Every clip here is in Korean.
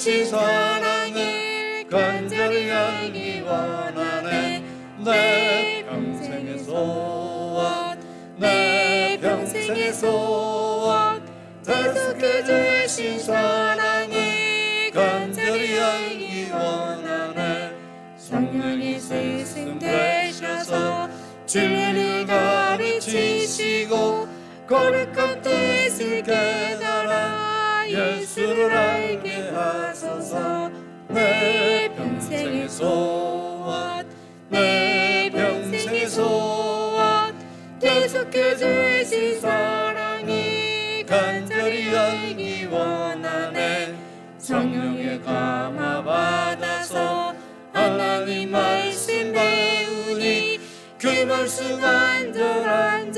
주신 사랑을 간절히 알기 원하네. 내 평생의 소원, 내 평생의 소원, 대속해 주신 사랑을 간절히 알기 원하네. 성령이 스승 되셔서 진리를 가르치시고 거룩한 뜻을 깨달아 예수를 알게 하소서. 내 평생의 소원, 내 평생의 소원, 계속해 주신 사랑이 간절히 알기 원하네. 성령의 감화 받아서 하나님 말씀 배우니 그 말씀 안절안절히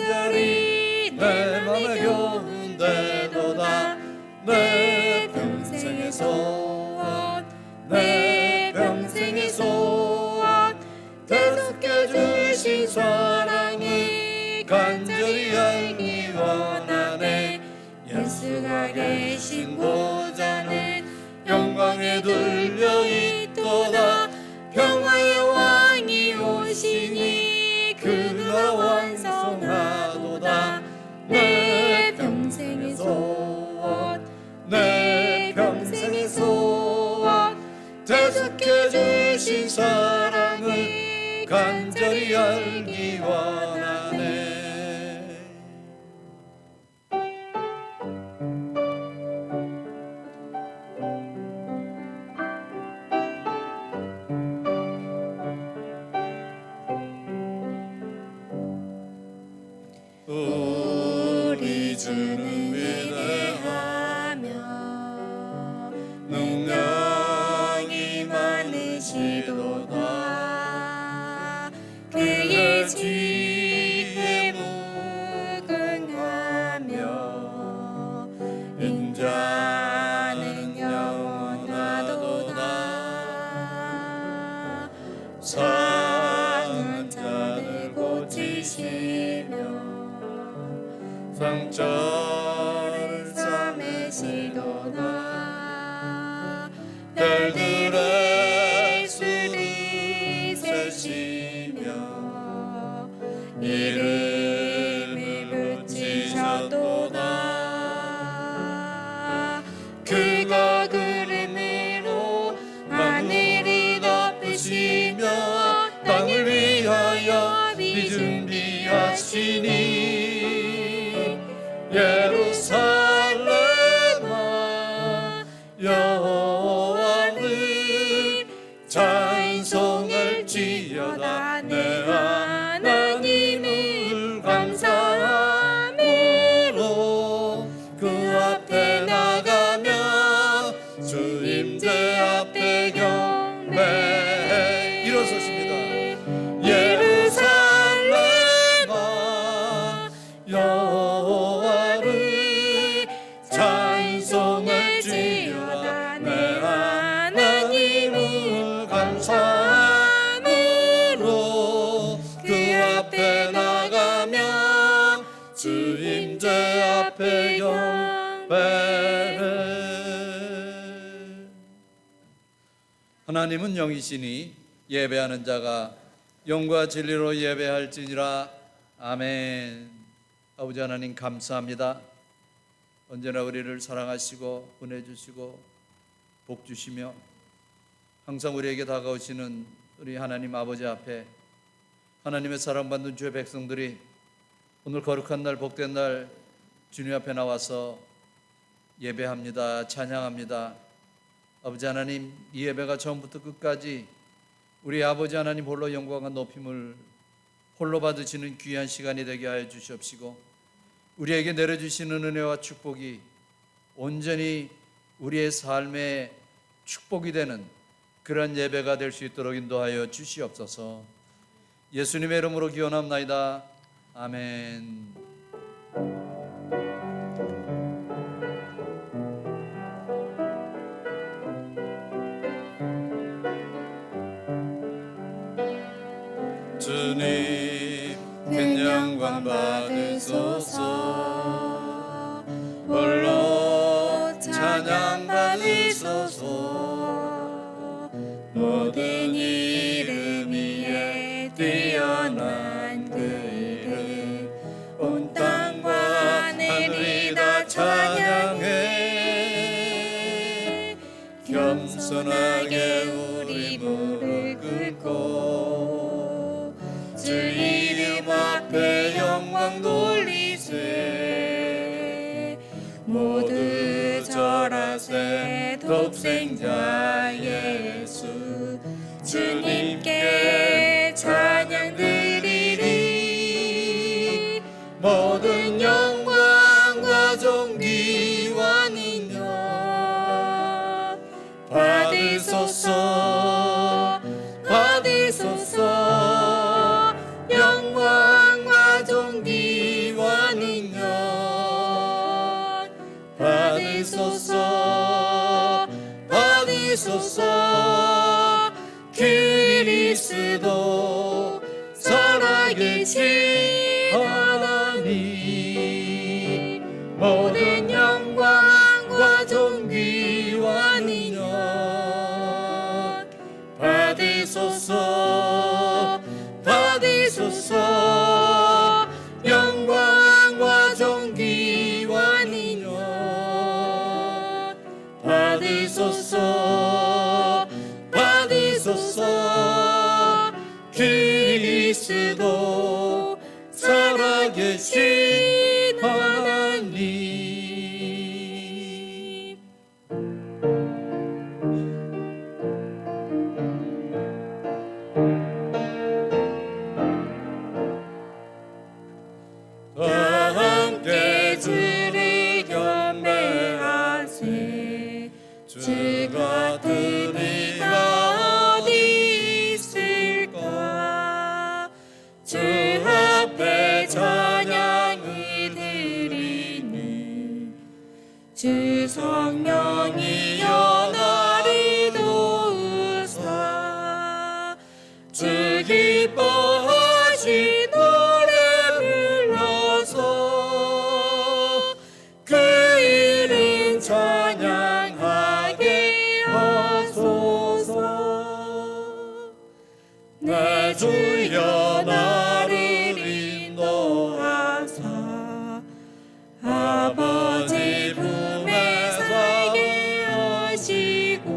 내 맘에 교훈되도다. 내 평생의 소원, 내 평생의 소원, 계속해 주신 사랑이 간절히 알기 원하네. 예수가 계신 보좌는 영광에 둘려 있도다. 평화의 왕이 오시니 그 나라 완성하도다. 내 평생의 소원, 내 평생의 소원, 대속해 주신 사랑을 간절히 알기 원하네. 우리 주는 위대하며 능력이 많으시도다. 그의 지혜 무궁하며 인자는 영원하도다. 상한 자를 고치시며 상처를 싸매시도다. 별들의 수를 세시며 이름을 붙이셨도다. 그가 구름으로 하늘이 덮으시며 땅을 위하여 비 준비하시니 예루살렘아 여호와를 찬송할지어다. 내 하나님을 감사함으로 그 앞에 나가며 주 임재 앞에 경배해. 일어서십니다. 예루살렘아 여호와를 찬송할지어다. 내 하나님을 감사함으로 그 앞에 나가며 주 임재 앞에 경배해. 하나님은 영이시니 예배하는 자가 영과 진리로 예배할지니라. 아멘. 아버지 하나님 감사합니다. 언제나 우리를 사랑하시고 보내주시고 복 주시며 항상 우리에게 다가오시는 우리 하나님 아버지 앞에 하나님의 사랑받는 주의 백성들이 오늘 거룩한 날 복된 날 주님 앞에 나와서 예배합니다. 찬양합니다. 아버지 하나님, 이 예배가 처음부터 끝까지 우리 아버지 하나님 홀로 영광과 높임을 홀로 받으시는 귀한 시간이 되게 하여 주시옵시고 우리에게 내려주시는 은혜와 축복이 온전히 우리의 삶의 축복이 되는 그런 예배가 될 수 있도록 인도하여 주시옵소서. 예수님의 이름으로 기원합나이다. 아멘. 주님 큰 영광 받으소서. 홀로 찬양 받으소서. 받으소서. 모든 이름 위에 뛰어난 그 이름 온 땅과 하늘이 다 찬양해. 겸손하게 우리 무릎 꿇고 주 이름 앞에 영광 돌리세. 모두 절하세. 독생자 예수 주님께 찬양 드리리. 모든 영광과 존귀와 능력 받으소서. 받으소서. 영광과 존귀와 능력 받으소서. 받으소서. 그리스도 살아계신 하나님 모든 영광과 존귀와 능력 받으소서. 받으소서. 영광과 존귀와 능력 받으소서. 받으소서. 그리스도 살아계신 하나님. 다 함께 주를 경배하세. 주 같은 이가 어디 있을까. 주 앞에 찬양을 드리니 주 성령이여 나를 도우사. 주 기뻐하신 노래 불러서 그 이름 찬양하게 하소서. 내 주여 나를 인도하사 아버지 품에 살게 하시고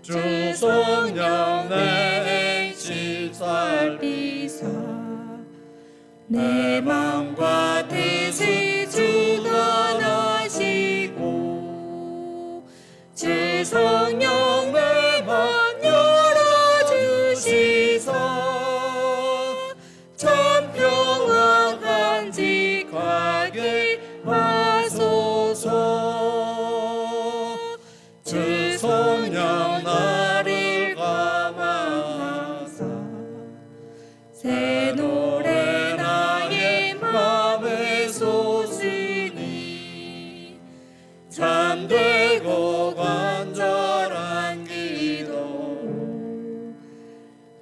주 성령 내 행실 살피사 내 맘과 뜻을 주관하시고 주 성령 내 맘 열어주시사 참 평안 간직하게 하소서. 주 성령 나를 감화하사 새 노래 나의 맘에 솟으니 참되고 간절한 기도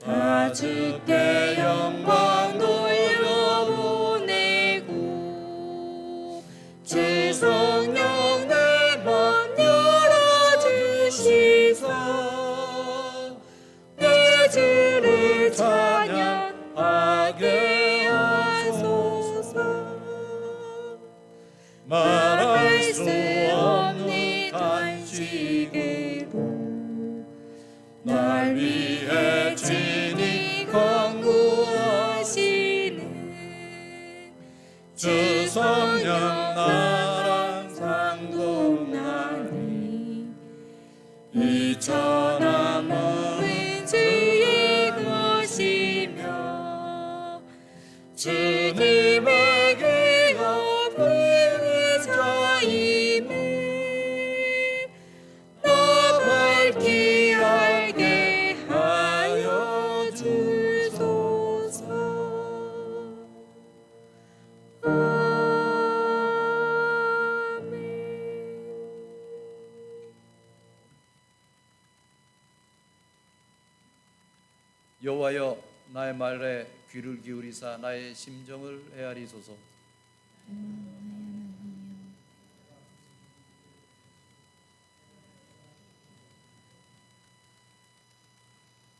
다 주께 영광 돌려보내고 주 성령 내 맘 열어주시사 내 주를 찬양하게 하소서. 말할 수 없는 간식으로 날 위해 친히 강구하시는 주 성령 나랑 상동하니 이 천함은 주의 것이며 주님에게 어필의 자임을 나 밝히 알게 하여 주소서. 여호와여 나의 말에 귀를 기울이사 나의 심정을 헤아리소서.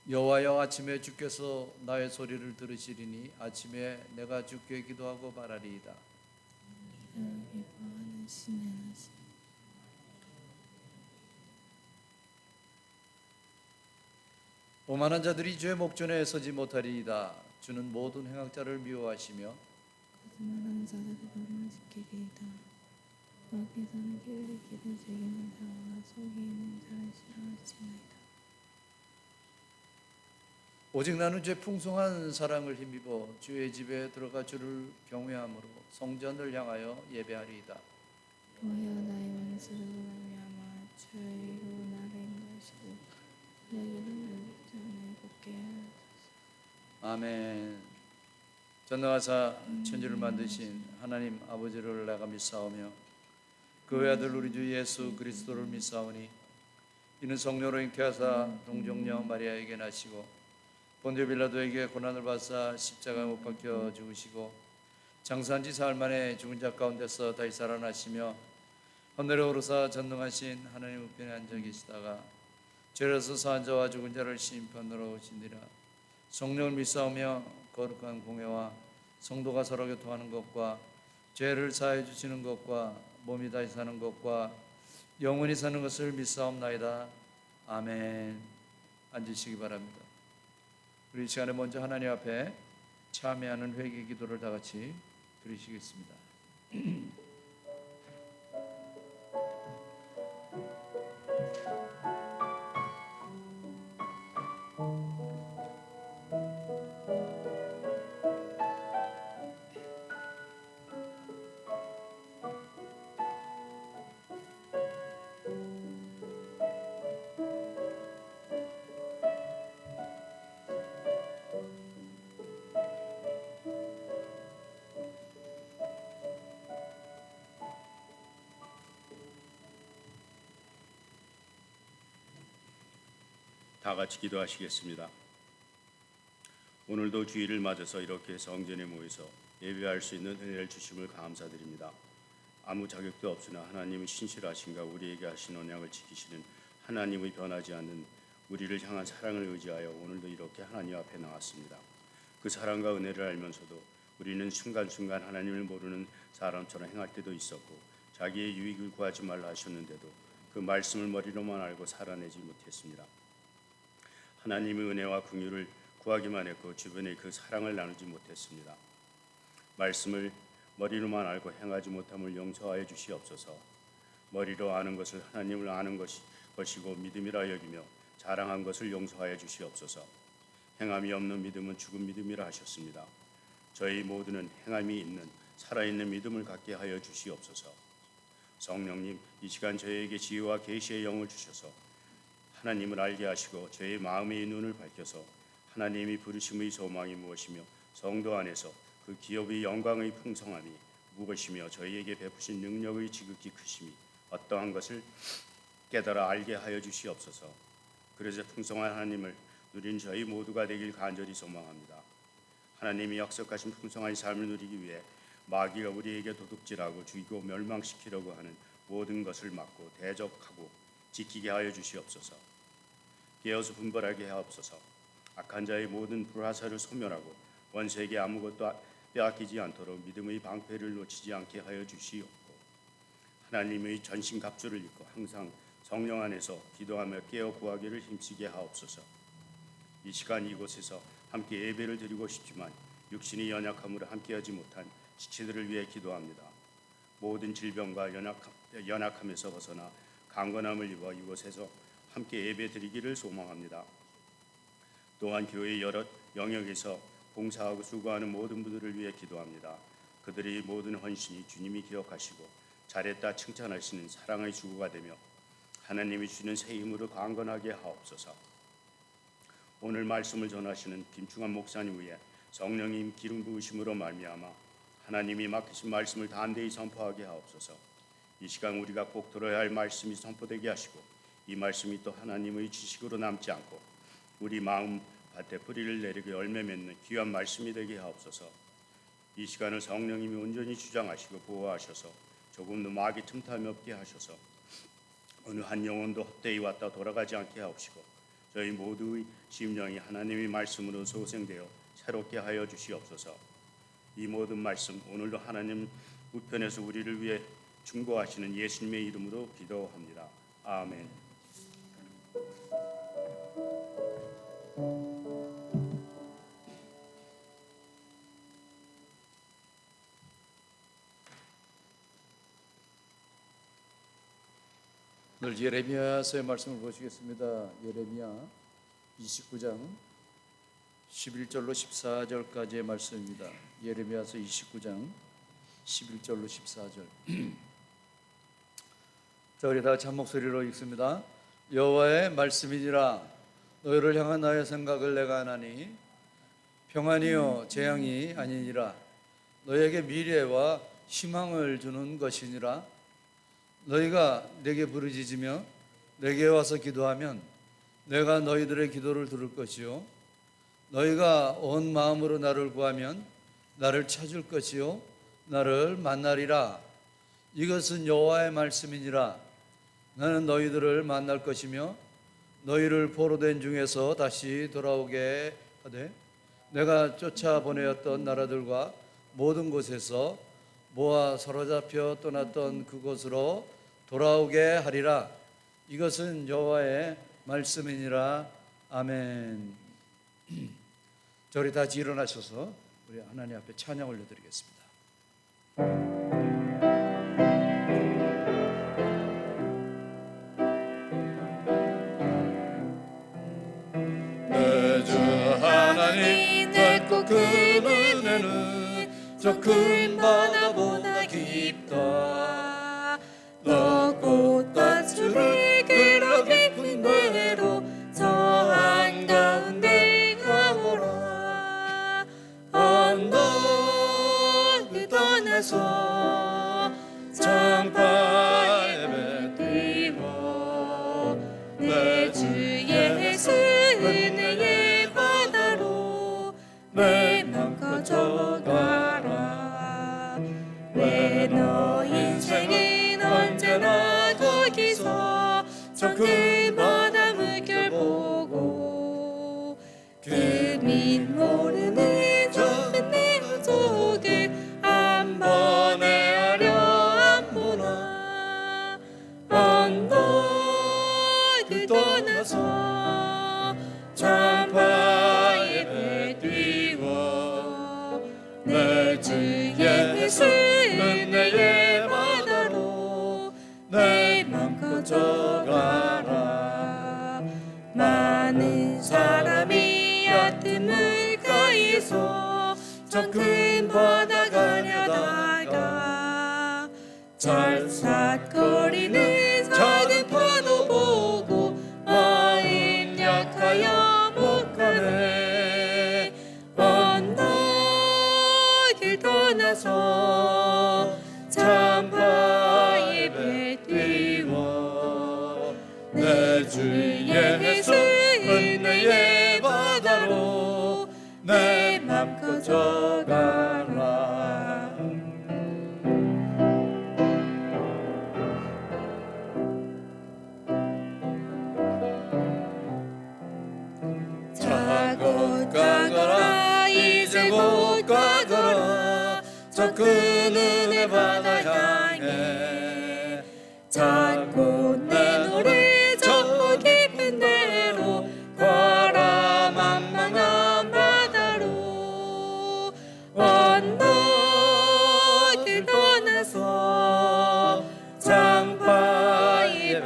여호와여, 아침에 주께서 나의 소리를 들으시리니 아침에 내가 주께 기도하고 바라리이다. 기뻐하는 신의 하시 오만한 자들이 주의 목전에 서지 못하리이다. 주는 모든 행악자를 미워하시며 거짓말하는 자들의 법을 지키리이다. 여호와께서는 길을 길을 즐기는 자와 속이 있는 자를 싫어하시나이다. 오직 나는 주의 풍성한 사랑을 힘입어 주의 집에 들어가 주를 경외함으로 성전을 향하여 예배하리이다. 여호와여, 나의 원수로 말미암아 주의 이로 나를 인도하시고 내 길을 내 전에 걷게 하소서. 아멘. 전능하사 천지를 만드신 하나님 아버지를 내가 믿사오며 그 외아들 우리 주 예수 그리스도를 믿사오니 이는 성령으로 잉태하사 동정녀 마리아에게 나시고 본디오 빌라도에게 고난을 받사 십자가에 못 박혀 죽으시고 장사한 지 사흘 만에 죽은 자 가운데서 다시 살아나시며 하늘에 오르사 전능하신 하나님 우편에 앉아 계시다가 죄로서 사한 자와 죽은 자를 심판하러 오시니라. 성령을 믿사오며 거룩한 공회와 성도가 서로 교통하는 것과 죄를 사해 주시는 것과 몸이 다시 사는 것과 영원히 사는 것을 믿사옵나이다. 아멘. 앉으시기 바랍니다. 우리 이 시간에 먼저 하나님 앞에 참여하는 회개 기도를 다 같이 드리시겠습니다. 다 같이 기도하시겠습니다. 오늘도 주일을 맞아서 이렇게 성전에 모여서 예배할 수 있는 은혜를 주심을 감사드립니다. 아무 자격도 없으나 하나님의 신실하신가 우리에게 하신 언약을 지키시는 하나님의 변하지 않는 우리를 향한 사랑을 의지하여 오늘도 이렇게 하나님 앞에 나왔습니다. 그 사랑과 은혜를 알면서도 우리는 순간순간 하나님을 모르는 사람처럼 행할 때도 있었고 자기의 유익을 구하지 말라 하셨는데도 그 말씀을 머리로만 알고 살아내지 못했습니다. 하나님의 은혜와 긍휼을 구하기만 했고 주변에 그 사랑을 나누지 못했습니다. 말씀을 머리로만 알고 행하지 못함을 용서하여 주시옵소서. 머리로 아는 것을 하나님을 아는 것이고 믿음이라 여기며 자랑한 것을 용서하여 주시옵소서. 행함이 없는 믿음은 죽은 믿음이라 하셨습니다. 저희 모두는 행함이 있는 살아있는 믿음을 갖게 하여 주시옵소서. 성령님, 이 시간 저희에게 지혜와 계시의 영을 주셔서 하나님을 알게 하시고 저의 마음의 눈을 밝혀서 하나님이 부르심의 소망이 무엇이며 성도 안에서 그 기업의 영광의 풍성함이 무엇이며 저희에게 베푸신 능력의 지극히 크심이 어떠한 것을 깨달아 알게 하여 주시옵소서. 그래서 풍성한 하나님을 누린 저희 모두가 되길 간절히 소망합니다. 하나님이 약속하신 풍성한 삶을 누리기 위해 마귀가 우리에게 도둑질하고 죽이고 멸망시키려고 하는 모든 것을 막고 대적하고 지키게 하여 주시옵소서. 깨어서 분별하게 하옵소서. 악한 자의 모든 불화살을 소멸하고 원수에게 아무것도 빼앗기지 않도록 믿음의 방패를 놓치지 않게 하여 주시옵고 하나님의 전신갑주를 입고 항상 성령 안에서 기도하며 깨어 구하기를 힘쓰게 하옵소서. 이 시간 이곳에서 함께 예배를 드리고 싶지만 육신이 연약함으로 함께하지 못한 지체들을 위해 기도합니다. 모든 질병과 연약함에서 벗어나 강건함을 입어 이곳에서 함께 예배 드리기를 소망합니다. 또한 교회의 여러 영역에서 봉사하고 수고하는 모든 분들을 위해 기도합니다. 그들의 모든 헌신이 주님이 기억하시고 잘했다 칭찬하시는 사랑의 주구가 되며 하나님이 주는 새 힘으로 강건하게 하옵소서. 오늘 말씀을 전하시는 김충환 목사님 위에 성령님 기름 부으심으로 말미암아 하나님이 맡기신 말씀을 담대히 선포하게 하옵소서. 이 시간 우리가 꼭 들어야 할 말씀이 선포되게 하시고 이 말씀이 또 하나님의 지식으로 남지 않고 우리 마음 밭에 뿌리를 내리고 열매 맺는 귀한 말씀이 되게 하옵소서. 이 시간을 성령님이 온전히 주장하시고 보호하셔서 조금도 마귀 틈탐이 없게 하셔서 어느 한 영혼도 헛되이 왔다 돌아가지 않게 하옵시고 저희 모두의 심령이 하나님의 말씀으로 소생되어 새롭게 하여 주시옵소서. 이 모든 말씀 오늘도 하나님 우편에서 우리를 위해 중보하시는 예수님의 이름으로 기도합니다. 아멘. 오늘 예레미야서의 말씀을 보시겠습니다. 예레미야 29장 11절로 14절까지의 말씀입니다. 예레미야서 29장 11절로 14절. 자, 우리 다 같이 한 목소리로 읽습니다. 여호와의 말씀이니라. 너희를 향한 나의 생각을 내가 아나니 평안이요 재앙이 아니니라. 너희에게 미래와 희망을 주는 것이니라. 너희가 내게 부르짖으며 내게 와서 기도하면 내가 너희들의 기도를 들을 것이요 너희가 온 마음으로 나를 구하면 나를 찾을 것이요 나를 만나리라. 이것은 여호와의 말씀이니라. 나는 너희들을 만날 것이며 너희를 포로된 중에서 다시 돌아오게 하되 내가 쫓아보내었던 나라들과 모든 곳에서 모아 사로잡혀 떠났던 그곳으로 돌아오게 하리라. 이것은 여호와의 말씀이니라. 아멘. 자, 우리 다 같이 일어나셔서 우리 하나님 앞에 찬양 올려드리겠습니다. 내 주 하나님 넓고 큰 은혜는 저 큰 바다보다 깊다. 넓고 딴줄이 그러 깊은 데로 저 한가운데 가보라. 언덕을 떠나서 창파에 뱉으며 내 주 예수 은혜의 바다로 내 맘 가져가라. 왜 너 인생은 언제나 거기서 저 큰 바다 물결 보고 그 밑 모르는 저 끝내 속을 한 번에 하려 안 보나. 언덕을 떠나서 창파에 뱉으며 내 주 예수 은혜의 바다로 내 맘 가져가라. 많은 사람이 얕은 물가에서 저 큰 바다 가려다가 찰싹거리는 작은 파도 보고 마음 약하여 못 가네. 언덕을 떠나서 창파에 뱉으며 내 주 예수 은혜의 바다로 내 맘 가져가라. 자 곧 가거라. 이제 곧 가거라. 저 큰 은혜 바다 향해 찾고 내 노래 저 깊은 데로 가라. 만만한 바다로 언덕을 떠나서 창파에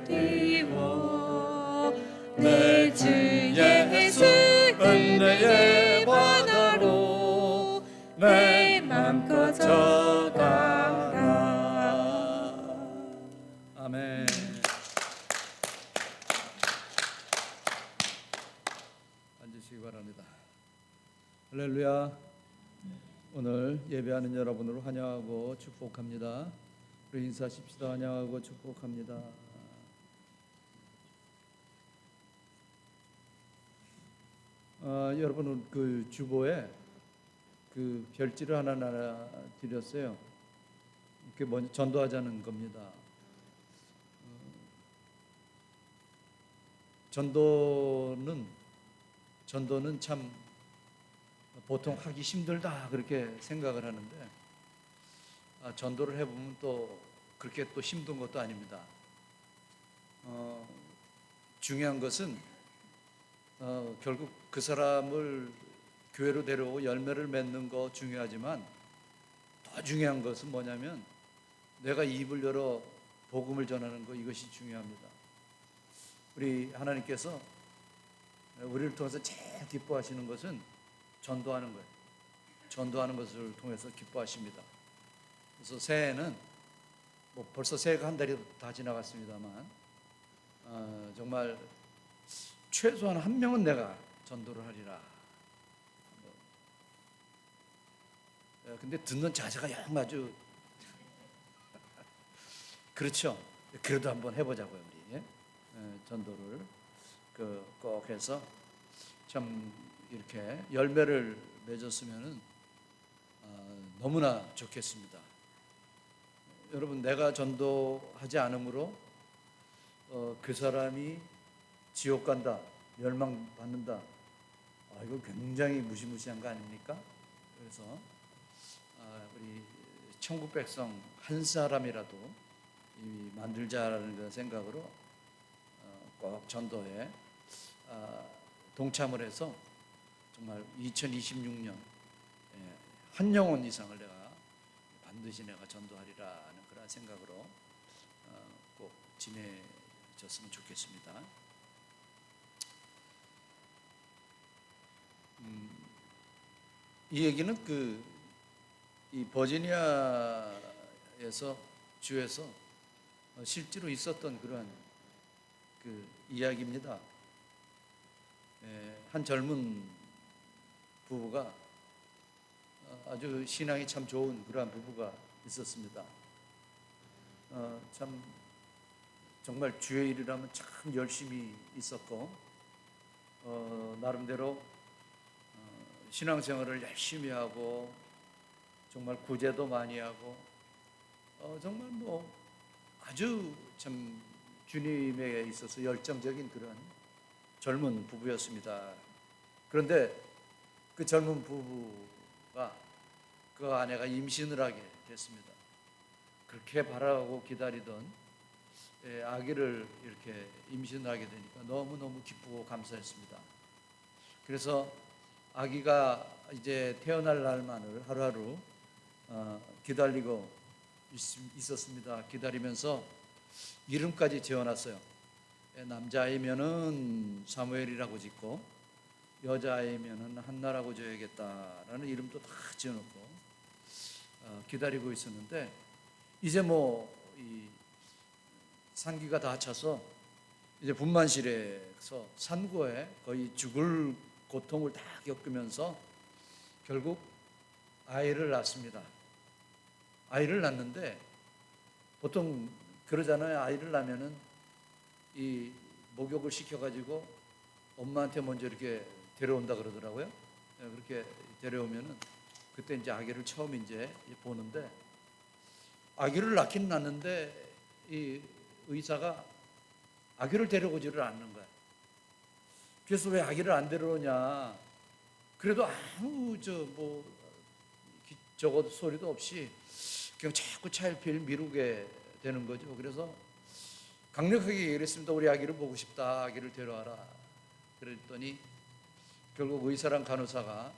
뱉으며 내 주 예수 은혜의 바다로 내 맘 가져가라. 아멘. 앉으시기 바랍니다. 할렐루야. 오늘 예배하는 여러분을 환영하고 축복합니다. 우리 인사하십시다. 환영하고 축복합니다. 여러분 그 주보에 그 별지를 하나 드렸어요. 이렇게 먼저 전도하자는 겁니다. 전도는 참 보통 하기 힘들다 그렇게 생각을 하는데 전도를 해보면 또 그렇게 또 힘든 것도 아닙니다. 중요한 것은 결국 그 사람을 교회로 데려오고 열매를 맺는 거 중요하지만 더 중요한 것은 뭐냐면 내가 입을 열어 복음을 전하는 거, 이것이 중요합니다. 우리 하나님께서 우리를 통해서 제일 기뻐하시는 것은 전도하는 거예요. 전도하는 것을 통해서 기뻐하십니다. 그래서 새해에는 벌써 새해가 한 달이 다 지나갔습니다만 정말 최소한 한 명은 내가 전도를 하리라. 근데 듣는 자세가 영 아주 그렇죠. 그래도 한번 해보자고요, 우리. 전도를 꼭 해서 참 이렇게 열매를 맺었으면은 너무나 좋겠습니다. 여러분, 내가 전도하지 않으므로 그 사람이 지옥 간다, 멸망받는다. 이거 굉장히 무시무시한 거 아닙니까? 그래서 우리 천국 백성 한 사람이라도 만들자라는 그런 생각으로 꼭 전도에 동참을 해서 정말 2026년 한 영혼 이상을 내가 반드시 내가 전도하리라는 그런 생각으로 꼭 지내졌으면 좋겠습니다. 이 얘기는 이 버지니아에서 주에서 실제로 있었던 그러한 이야기입니다. 한 젊은 부부가 아주 신앙이 참 좋은 그러한 부부가 있었습니다. 참 정말 주의 일이라면 참 열심히 있었고 나름대로 신앙생활을 열심히 하고 정말 구제도 많이 하고 정말 아주 참 주님에 있어서 열정적인 그런 젊은 부부였습니다. 그런데 그 젊은 부부가 그 아내가 임신을 하게 됐습니다. 그렇게 바라고 기다리던 아기를 이렇게 임신하게 되니까 너무너무 기쁘고 감사했습니다. 그래서 아기가 이제 태어날 날만을 하루하루 기다리고 있었습니다. 기다리면서 이름까지 지어놨어요. 남자아이면은 사무엘이라고 짓고 여자아이면은 한나라고 지어야겠다라는 이름도 다 지어놓고 기다리고 있었는데 이제 이 상기가 다 차서 이제 분만실에서 산고에 거의 죽을 고통을 다 겪으면서 결국 아이를 낳습니다. 아이를 낳는데 보통 그러잖아요. 아이를 낳으면은 이 목욕을 시켜가지고 엄마한테 먼저 이렇게 데려온다 그러더라고요. 그렇게 데려오면은 그때 이제 아기를 처음 이제 보는데 아기를 낳긴 낳는데 이 의사가 아기를 데려오지를 않는 거야. 그래서 왜 아기를 안 데려오냐? 그래도 아무 저거 소리도 없이 그냥 자꾸 차일피일 미루게 되는 거죠. 그래서 강력하게 얘기를 했습니다. 우리 아기를 보고 싶다. 아기를 데려와라. 그랬더니 결국 의사랑 간호사가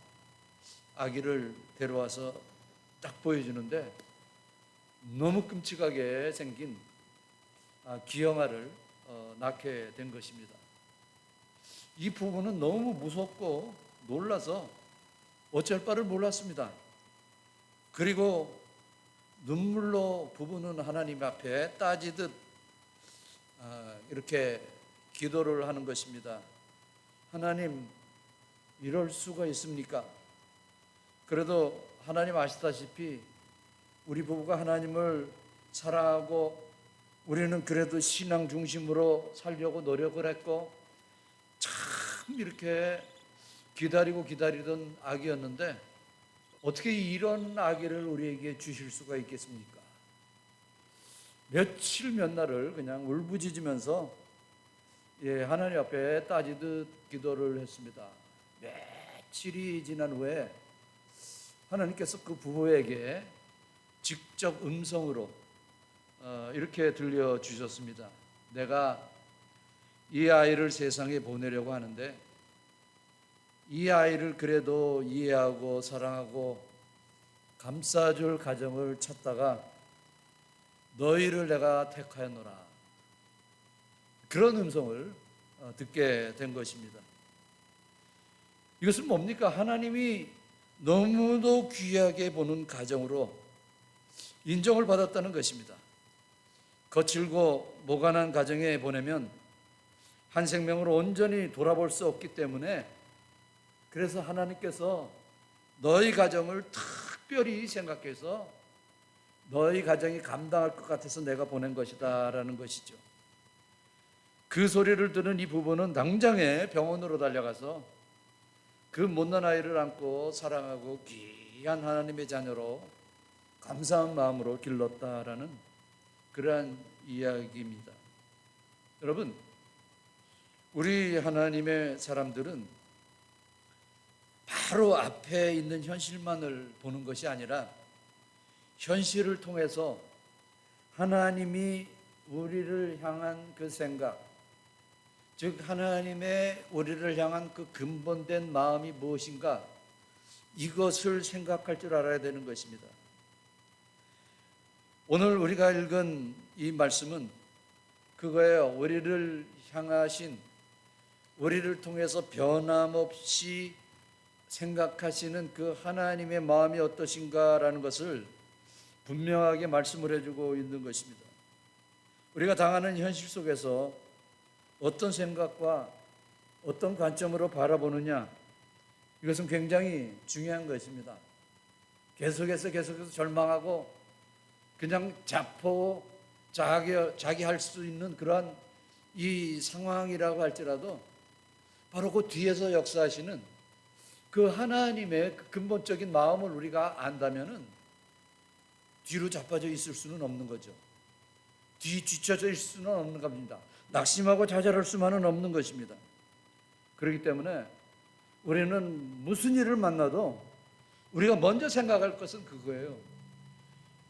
아기를 데려와서 딱 보여주는데 너무 끔찍하게 생긴 기형아를 낳게 된 것입니다. 이 부부는 너무 무섭고 놀라서 어쩔 바를 몰랐습니다. 그리고 눈물로 부부는 하나님 앞에 따지듯 이렇게 기도를 하는 것입니다. 하나님, 이럴 수가 있습니까? 그래도 하나님 아시다시피 우리 부부가 하나님을 사랑하고 우리는 그래도 신앙 중심으로 살려고 노력을 했고 참 이렇게 기다리던 아기였는데 어떻게 이런 아기를 우리에게 주실 수가 있겠습니까? 며칠 몇 날을 그냥 울부짖으면서 하나님 앞에 따지듯 기도를 했습니다. 며칠이 지난 후에 하나님께서 그 부부에게 직접 음성으로 이렇게 들려주셨습니다. 내가 이 아이를 세상에 보내려고 하는데 이 아이를 그래도 이해하고 사랑하고 감싸줄 가정을 찾다가 너희를 내가 택하였노라. 그런 음성을 듣게 된 것입니다. 이것은 뭡니까? 하나님이 너무도 귀하게 보는 가정으로 인정을 받았다는 것입니다. 거칠고 모관한 가정에 보내면 한 생명으로 온전히 돌아볼 수 없기 때문에 그래서 하나님께서 너희 가정을 특별히 생각해서 너희 가정이 감당할 것 같아서 내가 보낸 것이다 라는 것이죠. 그 소리를 들은 이 부부는 당장에 병원으로 달려가서 그 못난 아이를 안고 사랑하고 귀한 하나님의 자녀로 감사한 마음으로 길렀다라는 그러한 이야기입니다. 여러분, 우리 하나님의 사람들은 바로 앞에 있는 현실만을 보는 것이 아니라 현실을 통해서 하나님이 우리를 향한 그 생각, 즉 하나님의 우리를 향한 그 근본된 마음이 무엇인가, 이것을 생각할 줄 알아야 되는 것입니다. 오늘 우리가 읽은 이 말씀은 그거예요. 우리를 향하신, 우리를 통해서 변함없이 생각하시는 그 하나님의 마음이 어떠신가라는 것을 분명하게 말씀을 해주고 있는 것입니다. 우리가 당하는 현실 속에서 어떤 생각과 어떤 관점으로 바라보느냐, 이것은 굉장히 중요한 것입니다. 계속해서 절망하고 그냥 자기 할 수 있는 그러한 이 상황이라고 할지라도 바로 그 뒤에서 역사하시는 그 하나님의 그 근본적인 마음을 우리가 안다면은 뒤로 자빠져 있을 수는 없는 거죠. 뒤처져 있을 수는 없는 겁니다. 낙심하고 좌절할 수만은 없는 것입니다. 그렇기 때문에 우리는 무슨 일을 만나도 우리가 먼저 생각할 것은 그거예요.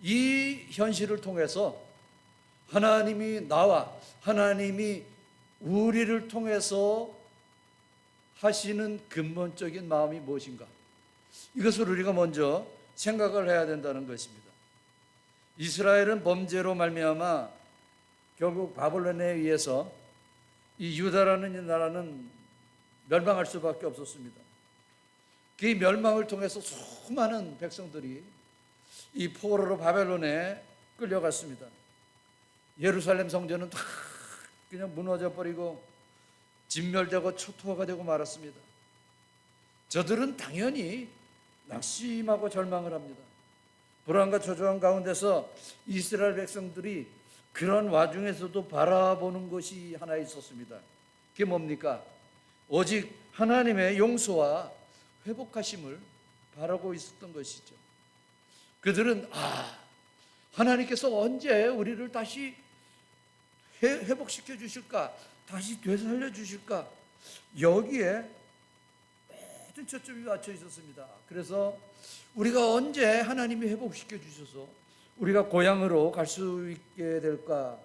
이 현실을 통해서 하나님이 하나님이 우리를 통해서 하시는 근본적인 마음이 무엇인가, 이것을 우리가 먼저 생각을 해야 된다는 것입니다. 이스라엘은 범죄로 말미암아 결국 바벨론에 의해서 이 유다라는 이 나라는 멸망할 수밖에 없었습니다. 그 멸망을 통해서 수많은 백성들이 이 포로로 바벨론에 끌려갔습니다. 예루살렘 성전은 다 그냥 무너져 버리고 진멸되고 초토화가 되고 말았습니다. 저들은 당연히 낙심하고 절망을 합니다. 불안과 초조한 가운데서 이스라엘 백성들이 그런 와중에서도 바라보는 것이 하나 있었습니다. 그게 뭡니까? 오직 하나님의 용서와 회복하심을 바라고 있었던 것이죠. 그들은 하나님께서 언제 우리를 다시 회복시켜 주실까? 다시 되살려 주실까? 여기에 모든 초점이 맞춰 있었습니다. 그래서 우리가 언제 하나님이 회복시켜 주셔서 우리가 고향으로 갈 수 있게 될까?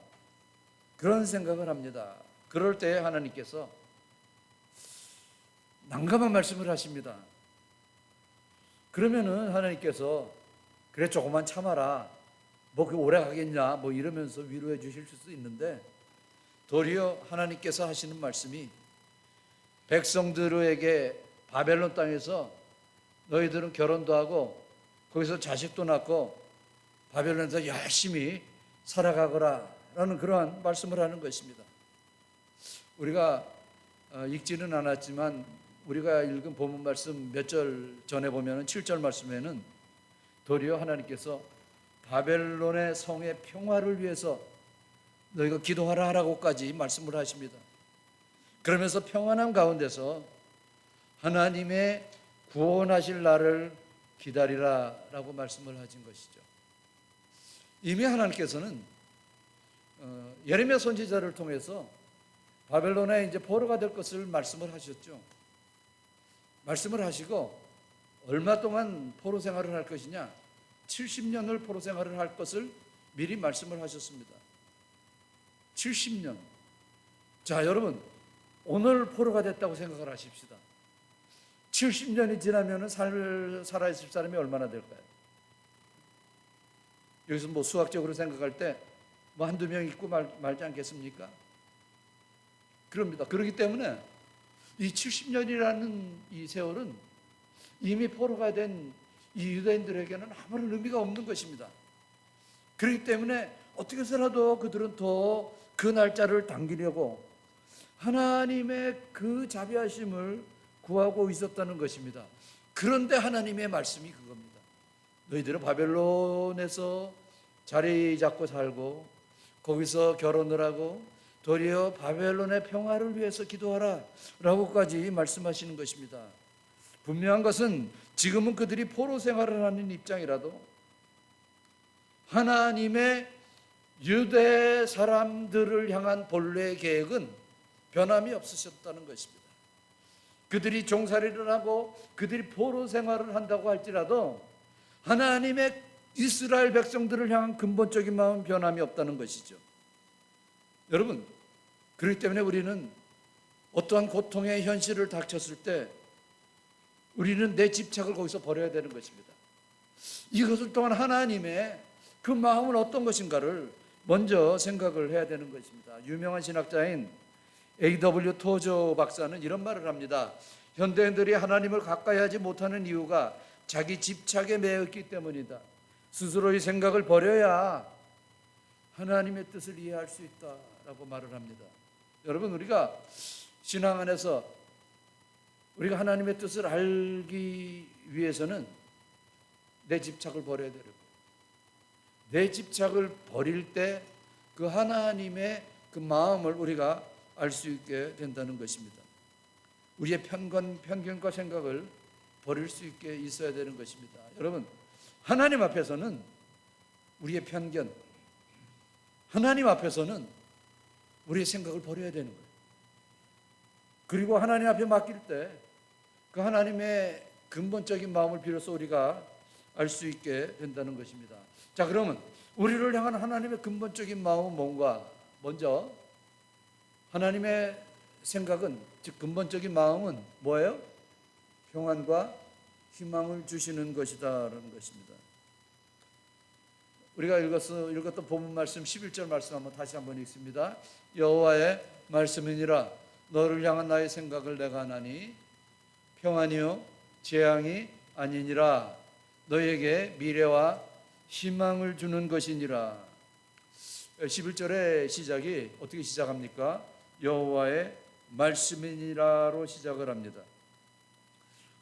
그런 생각을 합니다. 그럴 때 하나님께서 난감한 말씀을 하십니다. 그러면은 하나님께서 그래 조금만 참아라, 뭐 그 오래 가겠냐, 뭐 이러면서 위로해 주실 수도 있는데, 도리어 하나님께서 하시는 말씀이 백성들에게 바벨론 땅에서 너희들은 결혼도 하고 거기서 자식도 낳고 바벨론에서 열심히 살아가거라 라는 그러한 말씀을 하는 것입니다. 우리가 읽지는 않았지만 우리가 읽은 본문 말씀 몇 절 전에 보면 7절 말씀에는 도리어 하나님께서 바벨론의 성의 평화를 위해서 너희가 기도하라 라고까지 말씀을 하십니다. 그러면서 평안함 가운데서 하나님의 구원하실 날을 기다리라 라고 말씀을 하신 것이죠. 이미 하나님께서는 예레미야 선지자를 통해서 바벨론에 이제 포로가 될 것을 말씀을 하셨죠. 말씀을 하시고 얼마 동안 포로 생활을 할 것이냐? 70년을 포로 생활을 할 것을 미리 말씀을 하셨습니다. 70년. 자, 여러분, 오늘 포로가 됐다고 생각을 하십시다. 70년이 지나면 살아있을 사람이 얼마나 될까요? 여기서 뭐 수학적으로 생각할 때 뭐 한두 명 있고 말지 않겠습니까? 그럽니다. 그렇기 때문에 이 70년이라는 이 세월은 이미 포로가 된 이 유대인들에게는 아무런 의미가 없는 것입니다. 그렇기 때문에 어떻게 해서라도 그들은 더 그 날짜를 당기려고 하나님의 그 자비하심을 구하고 있었다는 것입니다. 그런데 하나님의 말씀이 그겁니다. 너희들은 바벨론에서 자리 잡고 살고 거기서 결혼을 하고 도리어 바벨론의 평화를 위해서 기도하라 라고까지 말씀하시는 것입니다. 분명한 것은 지금은 그들이 포로 생활을 하는 입장이라도 하나님의 유대 사람들을 향한 본래의 계획은 변함이 없으셨다는 것입니다. 그들이 종살이를 하고 그들이 포로 생활을 한다고 할지라도 하나님의 이스라엘 백성들을 향한 근본적인 마음은 변함이 없다는 것이죠. 여러분, 그렇기 때문에 우리는 어떠한 고통의 현실을 닥쳤을 때 우리는 내 집착을 거기서 버려야 되는 것입니다. 이것을 통한 하나님의 그 마음은 어떤 것인가를 먼저 생각을 해야 되는 것입니다. 유명한 신학자인 A.W. 토저 박사는 이런 말을 합니다. 현대인들이 하나님을 가까이 하지 못하는 이유가 자기 집착에 매였기 때문이다. 스스로의 생각을 버려야 하나님의 뜻을 이해할 수 있다라고 말을 합니다. 여러분, 우리가 신앙 안에서 우리가 하나님의 뜻을 알기 위해서는 내 집착을 버려야 되고 내 집착을 버릴 때 그 하나님의 그 마음을 우리가 알 수 있게 된다는 것입니다. 우리의 편견과 생각을 버릴 수 있게 있어야 되는 것입니다. 여러분, 하나님 앞에서는 우리의 편견, 하나님 앞에서는 우리의 생각을 버려야 되는 거예요. 그리고 하나님 앞에 맡길 때 그 하나님의 근본적인 마음을 비로소 우리가 알 수 있게 된다는 것입니다. 자, 그러면 우리를 향한 하나님의 근본적인 마음은 뭔가? 먼저 하나님의 생각은, 즉 근본적인 마음은 뭐예요? 평안과 희망을 주시는 것이다라는 것입니다. 우리가 읽었던 본문 말씀 11절 말씀 한번 다시 한번 읽습니다. 여호와의 말씀이니라. 너를 향한 나의 생각을 내가 하나니 평안이요 재앙이 아니니라. 너에게 미래와 희망을 주는 것이니라. 11절의 시작이 어떻게 시작합니까? 여호와의 말씀이니라로 시작을 합니다.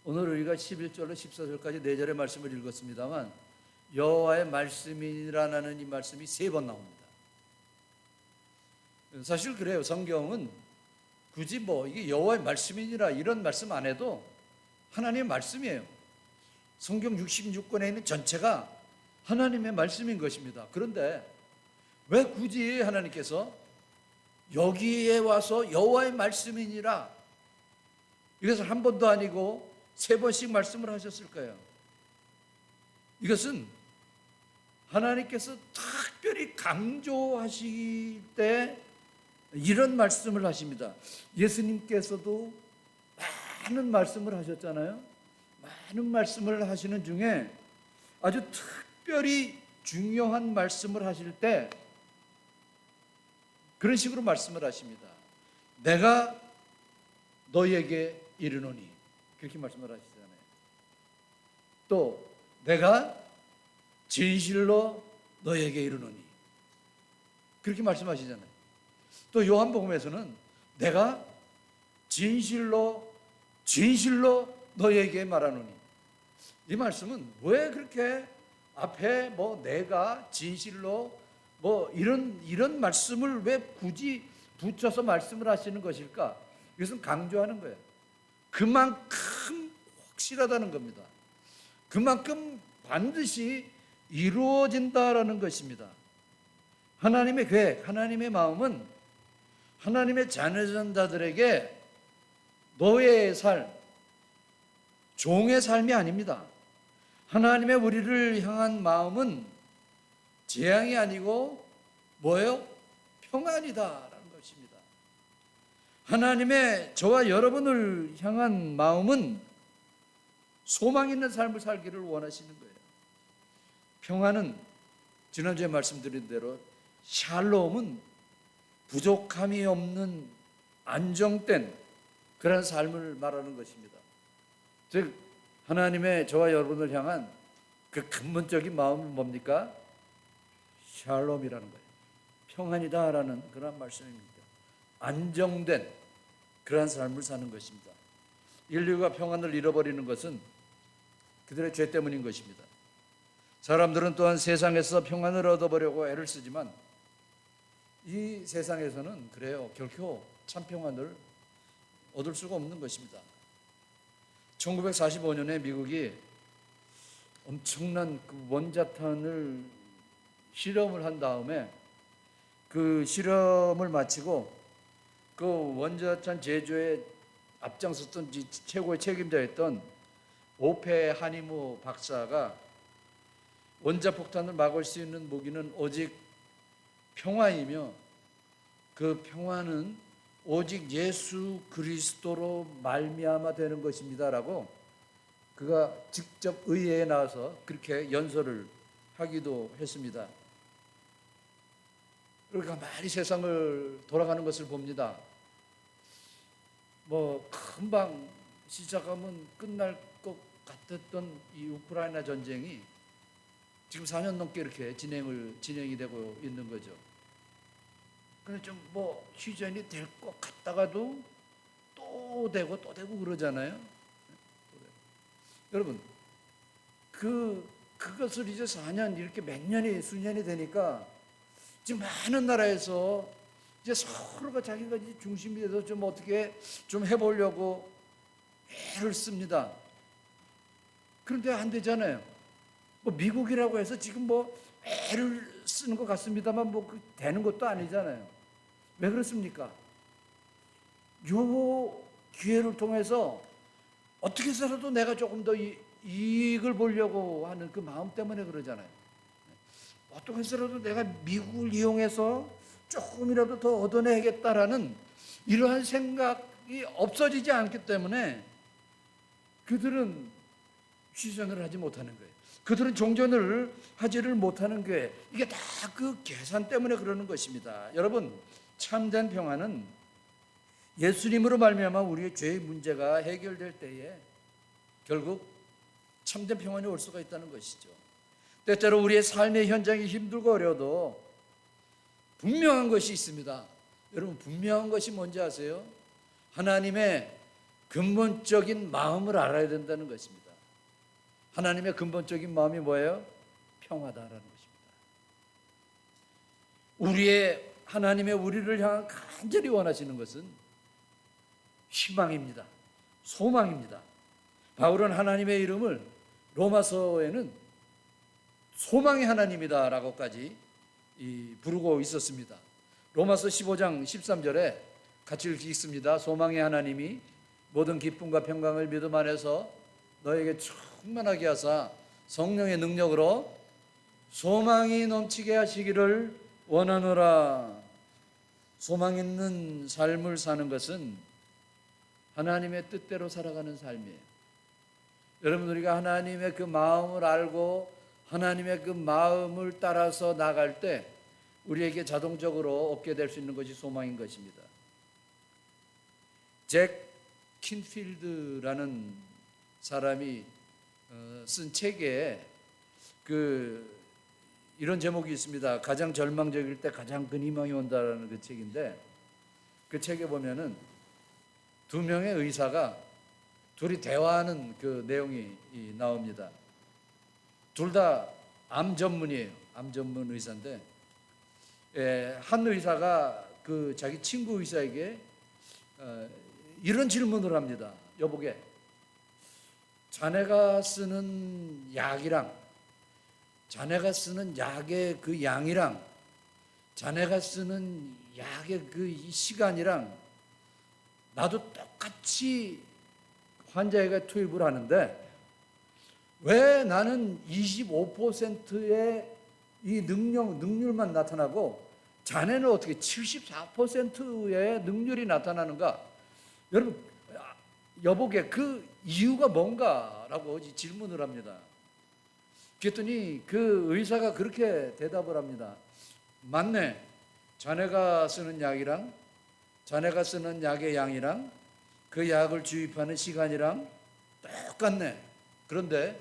오늘 우리가 11절로 14절까지 4절의 말씀을 읽었습니다만 여호와의 말씀이라는 이 말씀이 3번 나옵니다. 사실 그래요. 성경은 굳이 이게 여호와의 말씀이니라 이런 말씀 안 해도 하나님의 말씀이에요. 성경 66권에 있는 전체가 하나님의 말씀인 것입니다. 그런데 왜 굳이 하나님께서 여기에 와서 여호와의 말씀이니라 이것을 한 번도 아니고 3번씩 말씀을 하셨을까요? 이것은 하나님께서 특별히 강조하실 때 이런 말씀을 하십니다. 예수님께서도 많은 말씀을 하셨잖아요. 많은 말씀을 하시는 중에 아주 특별히 중요한 말씀을 하실 때 그런 식으로 말씀을 하십니다. 내가 너희에게 이르노니, 그렇게 말씀을 하시잖아요. 또 내가 진실로 너희에게 이르노니, 그렇게 말씀하시잖아요. 또 요한복음에서는 내가 진실로 너희에게 말하노니, 이 말씀은 왜 그렇게 앞에 내가 진실로 이런 말씀을 왜 굳이 붙여서 말씀을 하시는 것일까? 이것은 강조하는 거예요. 그만큼 확실하다는 겁니다. 그만큼 반드시 이루어진다라는 것입니다. 하나님의 계획, 하나님의 마음은 하나님의 자녀자들에게 노예의 삶, 종의 삶이 아닙니다. 하나님의 우리를 향한 마음은 재앙이 아니고 뭐예요? 평안이다라는 것입니다. 하나님의 저와 여러분을 향한 마음은 소망 있는 삶을 살기를 원하시는 거예요. 평안은 지난주에 말씀드린 대로 샬롬은 부족함이 없는 안정된 그런 삶을 말하는 것입니다. 즉 하나님의 저와 여러분을 향한 그 근본적인 마음은 뭡니까? 샬롬이라는 거예요. 평안이다라는 그런 말씀입니다. 안정된 그러한 삶을 사는 것입니다. 인류가 평안을 잃어버리는 것은 그들의 죄 때문인 것입니다. 사람들은 또한 세상에서 평안을 얻어보려고 애를 쓰지만 이 세상에서는 그래요. 결코 참 평안을 얻을 수가 없는 것입니다. 1945년에 미국이 엄청난 그 원자탄을 실험을 한 다음에 그 실험을 마치고 그 원자탄 제조에 앞장섰던 최고의 책임자였던 오펜하이머 박사가 원자폭탄을 막을 수 있는 무기는 오직 평화이며 그 평화는 오직 예수 그리스도로 말미암아 되는 것입니다라고 그가 직접 의회에 나와서 그렇게 연설을 하기도 했습니다. 그러니까 많이 세상을 돌아가는 것을 봅니다. 뭐 금방 시작하면 끝날 것 같았던 이 우크라이나 전쟁이 지금 4년 넘게 이렇게 진행이 되고 있는 거죠. 근데 좀 뭐 휴전이 될 것 같다가도 또 되고 그러잖아요. 여러분 그것을 이제 4년 이렇게 몇 년이 수년이 되니까 지금 많은 나라에서 이제 서로가 자기가 이제 중심이 돼서 좀 어떻게 좀 해보려고 애를 씁니다. 그런데 안 되잖아요. 뭐 미국이라고 해서 지금 뭐 애를 쓰는 것 같습니다만 뭐 되는 것도 아니잖아요. 왜 그렇습니까? 요 기회를 통해서 어떻게 해서라도 내가 조금 더 이익을 보려고 하는 그 마음 때문에 그러잖아요. 어떻게 해서라도 내가 미국을 이용해서 조금이라도 더 얻어내겠다라는 이러한 생각이 없어지지 않기 때문에 그들은 휴전을 하지 못하는 거예요. 그들은 종전을 하지를 못하는 거예요. 이게 다 그 계산 때문에 그러는 것입니다. 여러분, 참된 평화는 예수님으로 말미암아 우리의 죄의 문제가 해결될 때에 결국 참된 평안이 올 수가 있다는 것이죠. 때때로 우리의 삶의 현장이 힘들고 어려워도 분명한 것이 있습니다. 여러분, 분명한 것이 뭔지 아세요? 하나님의 근본적인 마음을 알아야 된다는 것입니다. 하나님의 근본적인 마음이 뭐예요? 평화다라는 것입니다. 하나님의 우리를 향한 간절히 원하시는 것은 희망입니다. 소망입니다. 바울은 하나님의 이름을 로마서에는 소망의 하나님이다 라고까지 부르고 있었습니다. 로마서 15장 13절에 같이 읽습니다. 소망의 하나님이 모든 기쁨과 평강을 믿음 안에서 너에게 충만하게 하사 성령의 능력으로 소망이 넘치게 하시기를 원하노라. 소망 있는 삶을 사는 것은 하나님의 뜻대로 살아가는 삶이에요. 여러분, 우리가 하나님의 그 마음을 알고 하나님의 그 마음을 따라서 나갈 때 우리에게 자동적으로 얻게 될 수 있는 것이 소망인 것입니다. 잭 킨필드라는 사람이 쓴 책에 이런 제목이 있습니다. 가장 절망적일 때 가장 큰 희망이 온다라는 그 책인데, 그 책에 보면은 두 명의 의사가 둘이 대화하는 그 내용이 나옵니다. 둘 다 암 전문이에요. 암 전문 의사인데, 한 의사가 그 자기 친구 의사에게 이런 질문을 합니다. 여보게, 자네가 쓰는 약이랑 자네가 쓰는 약의 그 양이랑 자네가 쓰는 약의 그 이 시간이랑 나도 똑같이 환자에게 투입을 하는데 왜 나는 25%의 이 능률만 나타나고 자네는 어떻게 74%의 능률이 나타나는가? 여러분 여보게 그 이유가 뭔가라고 질문을 합니다. 그랬더니 그 의사가 그렇게 대답을 합니다. 맞네. 자네가 쓰는 약이랑 자네가 쓰는 약의 양이랑 그 약을 주입하는 시간이랑 똑같네. 그런데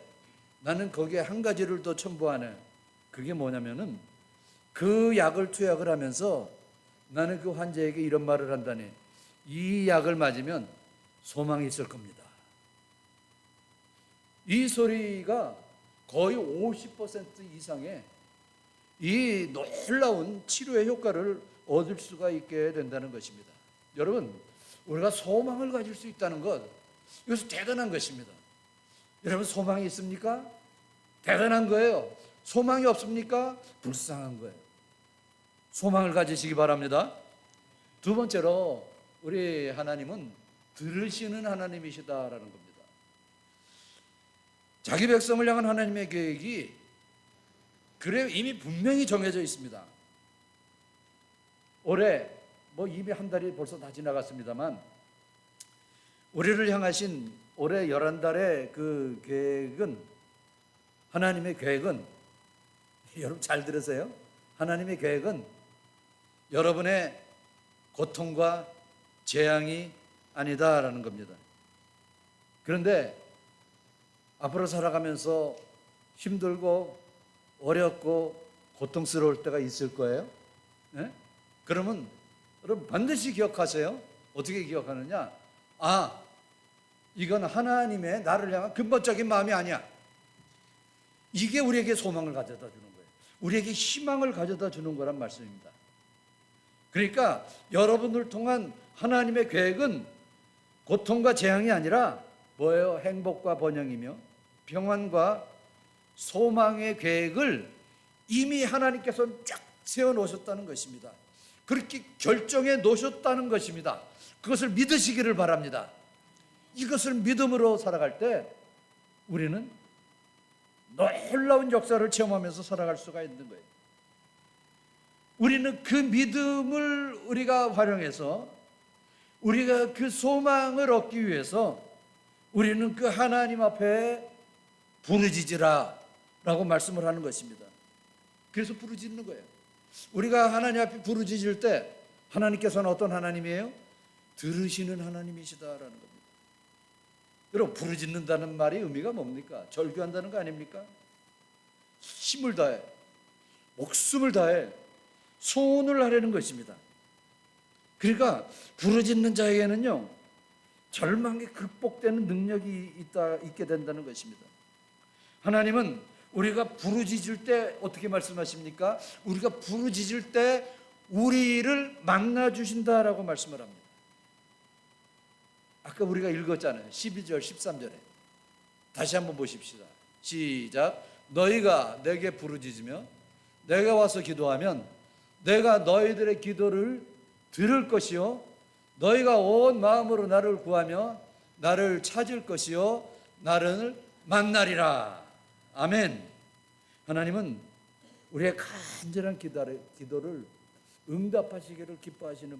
나는 거기에 한 가지를 더 첨부하네. 그게 뭐냐면은 그 약을 투약을 하면서 나는 그 환자에게 이런 말을 한다니. 이 약을 맞으면 소망이 있을 겁니다. 이 소리가 거의 50% 이상의 이 놀라운 치료의 효과를 얻을 수가 있게 된다는 것입니다. 여러분, 우리가 소망을 가질 수 있다는 것, 이것은 대단한 것입니다. 여러분, 소망이 있습니까? 대단한 거예요. 소망이 없습니까? 불쌍한 거예요. 소망을 가지시기 바랍니다. 두 번째로 우리 하나님은 들으시는 하나님이시다라는 겁니다. 자기 백성을 향한 하나님의 계획이 그래 이미 분명히 정해져 있습니다. 올해 이미 한 달이 벌써 다 지나갔습니다만 우리를 향하신 올해 11달의 그 계획은 하나님의 계획은 여러분 잘 들으세요. 하나님의 계획은 여러분의 고통과 재앙이 아니다라는 겁니다. 그런데 앞으로 살아가면서 힘들고 어렵고 고통스러울 때가 있을 거예요. 네? 그러면 여러분 반드시 기억하세요. 어떻게 기억하느냐? 이건 하나님의 나를 향한 근본적인 마음이 아니야. 이게 우리에게 소망을 가져다 주는 거예요. 우리에게 희망을 가져다 주는 거란 말씀입니다. 그러니까 여러분을 통한 하나님의 계획은 고통과 재앙이 아니라 뭐예요? 행복과 번영이며 평안과 소망의 계획을 이미 하나님께서 쫙 세워놓으셨다는 것입니다. 그렇게 결정해 놓으셨다는 것입니다. 그것을 믿으시기를 바랍니다. 이것을 믿음으로 살아갈 때 우리는 놀라운 역사를 체험하면서 살아갈 수가 있는 거예요. 우리는 그 믿음을 우리가 활용해서 우리가 그 소망을 얻기 위해서 우리는 그 하나님 앞에 부르짖으라 라고 말씀을 하는 것입니다. 그래서 부르짖는 거예요. 우리가 하나님 앞에 부르짖을 때 하나님께서는 어떤 하나님이에요? 들으시는 하나님이시다라는 겁니다. 여러분 부르짖는다는 말이 의미가 뭡니까? 절규한다는 거 아닙니까? 힘을 다해 목숨을 다해 소원을 하려는 것입니다. 그러니까 부르짖는 자에게는요 절망이 극복되는 능력이 있게 된다는 것입니다. 하나님은 우리가 부르짖을 때 어떻게 말씀하십니까? 우리가 부르짖을 때 우리를 만나 주신다라고 말씀을 합니다. 아까 우리가 읽었잖아요. 12절 13절에 다시 한번 보십시다. 시작. 너희가 내게 부르짖으며 내가 와서 기도하면 내가 너희들의 기도를 들을 것이요 너희가 온 마음으로 나를 구하며 나를 찾을 것이요 나를 만나리라. 아멘. 하나님은 우리의 간절한 기도를 응답하시기를 기뻐하시는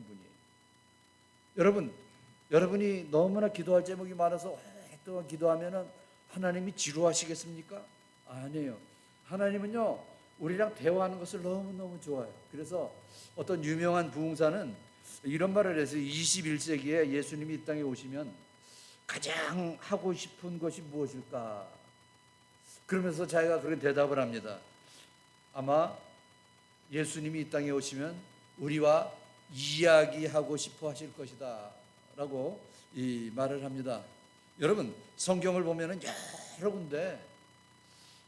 분이에요. 여러분이 너무나 기도할 제목이 많아서 오랫동안 기도하면 하나님이 지루하시겠습니까? 아니에요. 하나님은요 우리랑 대화하는 것을 너무너무 좋아해요. 그래서 어떤 유명한 부흥사는 이런 말을 해서 21세기에 예수님이 이 땅에 오시면 가장 하고 싶은 것이 무엇일까? 그러면서 자기가 그런 대답을 합니다. 아마 예수님이 이 땅에 오시면 우리와 이야기하고 싶어 하실 것이다 라고 이 말을 합니다. 여러분 성경을 보면 여러 군데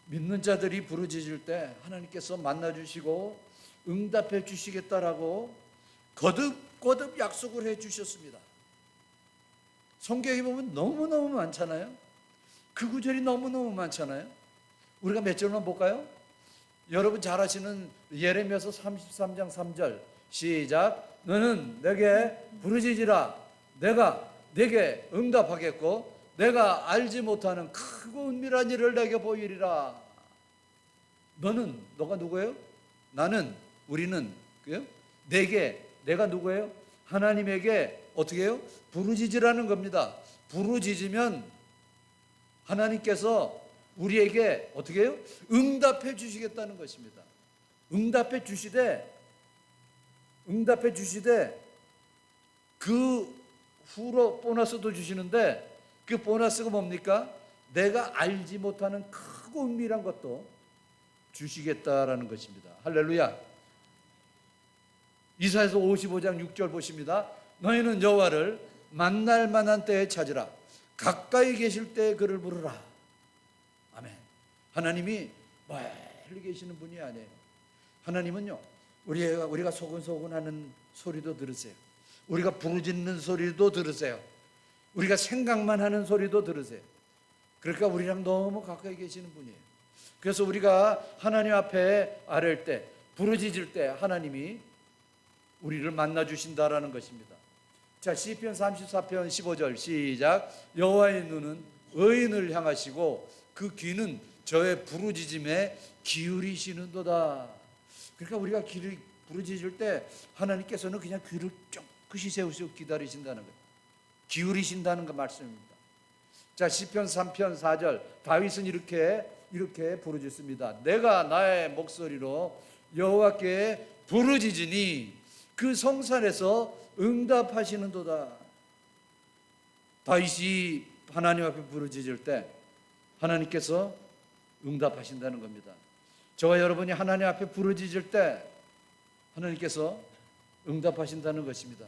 믿는 자들이 부르짖을 때 하나님께서 만나주시고 응답해 주시겠다라고 거듭 약속을 해 주셨습니다. 성경에 보면 너무너무 많잖아요. 그 구절이 너무너무 많잖아요. 우리가 몇 절만 볼까요? 여러분 잘 아시는 예레미야서 33장 3절 시작. 너는 내게 부르짖으라. 내가 내게 응답하겠고 내가 알지 못하는 크고 은밀한 일을 내게 보이리라. 너가 누구예요? 나는, 우리는, 그요? 내가 누구예요? 하나님에게 어떻게 해요? 부르짖으라는 겁니다. 부르짖으면 하나님께서 우리에게 어떻게 해요? 응답해 주시겠다는 것입니다. 응답해 주시되 그 후로 보너스도 주시는데 그 보너스가 뭡니까? 내가 알지 못하는 크고 은밀한 것도 주시겠다라는 것입니다. 할렐루야. 이사야서 55장 6절 보십니다. 너희는 여호와를 만날 만한 때에 찾으라. 가까이 계실 때에 그를 부르라. 아멘. 하나님이 멀리 계시는 분이 아니에요. 하나님은요, 우리가 소근소근하는 소리도 들으세요. 우리가 부르짖는 소리도 들으세요. 우리가 생각만 하는 소리도 들으세요. 그러니까 우리랑 너무 가까이 계시는 분이에요. 그래서 우리가 하나님 앞에 아랠 때, 부르짖을 때 하나님이 우리를 만나 주신다라는 것입니다. 자, 시편 34편 15절 시작. 여호와의 눈은 의인을 향하시고 그 귀는 저의 부르짖음에 기울이시는도다. 그러니까 우리가 부르짖을 때 하나님께서는 그냥 귀를 쫑긋이 세우시고 기다리신다는 거예요. 기울이신다는 그 말씀입니다. 자, 시편 3편 4절 다윗은 이렇게 부르짖습니다. 내가 나의 목소리로 여호와께 부르짖으니 그 성산에서 응답하시는도다. 다윗이 하나님 앞에 부르짖을 때 하나님께서 응답하신다는 겁니다. 저와 여러분이 하나님 앞에 부르짖을 때 하나님께서 응답하신다는 것입니다.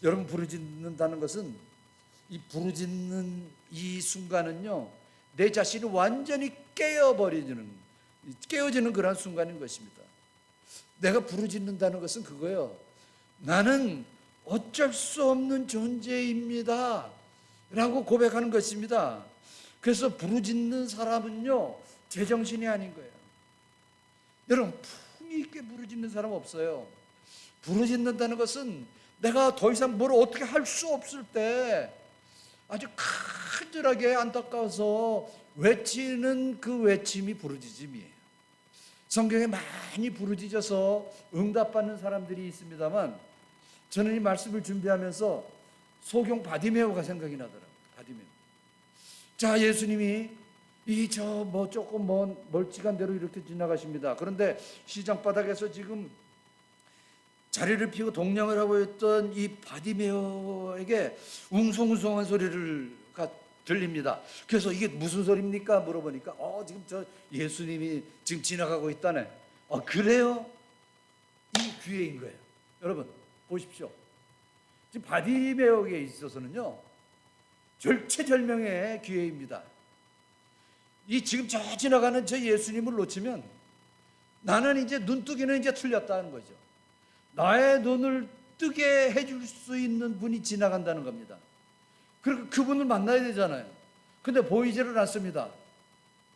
여러분, 부르짖는다는 것은, 이 부르짖는 이 순간은요, 내 자신이 완전히 깨어지는 그런 순간인 것입니다. 내가 부르짖는다는 것은 그거예요. 나는 어쩔 수 없는 존재입니다 라고 고백하는 것입니다. 그래서 부르짖는 사람은요, 제정신이 아닌 거예요. 여러분, 품위 있게 부르짖는 사람 없어요. 부르짖는다는 것은 내가 더 이상 뭘 어떻게 할 수 없을 때 아주 간절하게 안타까워서 외치는 그 외침이 부르짖음이에요. 성경에 많이 부르짖어서 응답받는 사람들이 있습니다만, 저는 이 말씀을 준비하면서 소경 바디메오가 생각이 나더라고요. 바디메오. 자, 예수님이 조금 멀찍한 데로 이렇게 지나가십니다. 그런데 시장 바닥에서 지금 자리를 피고 동냥을 하고 있던 이 바디메오에게 웅성웅성한 소리가 들립니다. 그래서 이게 무슨 소리입니까? 물어보니까 지금 저 예수님이 지금 지나가고 있다네. 그래요? 이 기회인 거예요. 여러분 보십시오. 지금 바디메오에 있어서는요, 절체절명의 기회입니다. 이 지금 저 지나가는 저 예수님을 놓치면 나는 이제 눈뜨기는 이제 틀렸다는 거죠. 나의 눈을 뜨게 해줄 수 있는 분이 지나간다는 겁니다. 그러니까 그분을 만나야 되잖아요. 근데 보이지를 않습니다.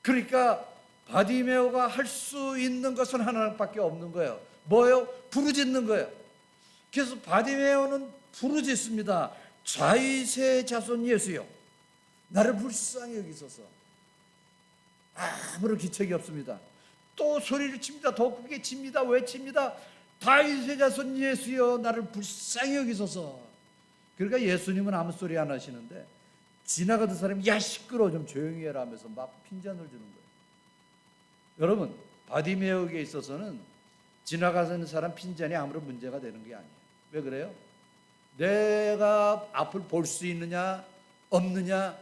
그러니까 바디메오가 할 수 있는 것은 하나밖에 없는 거예요. 뭐예요? 부르짖는 거예요. 그래서 바디메오는 부르짖습니다. 다윗의 자손 예수여, 나를 불쌍히 여기소서. 아무런 기책이 없습니다. 또 소리를 칩니다. 더 크게 칩니다. 외칩니다. 다윗의 자손 예수여, 나를 불쌍히 여기소서. 그러니까 예수님은 아무 소리 안 하시는데 지나가던 사람이 야 시끄러워 좀 조용히 해라 하면서 막 핀잔을 주는 거예요. 여러분, 바디메오에게 있어서는 지나가는 사람 핀잔이 아무런 문제가 되는 게 아니에요. 왜 그래요? 내가 앞을 볼 수 있느냐 없느냐,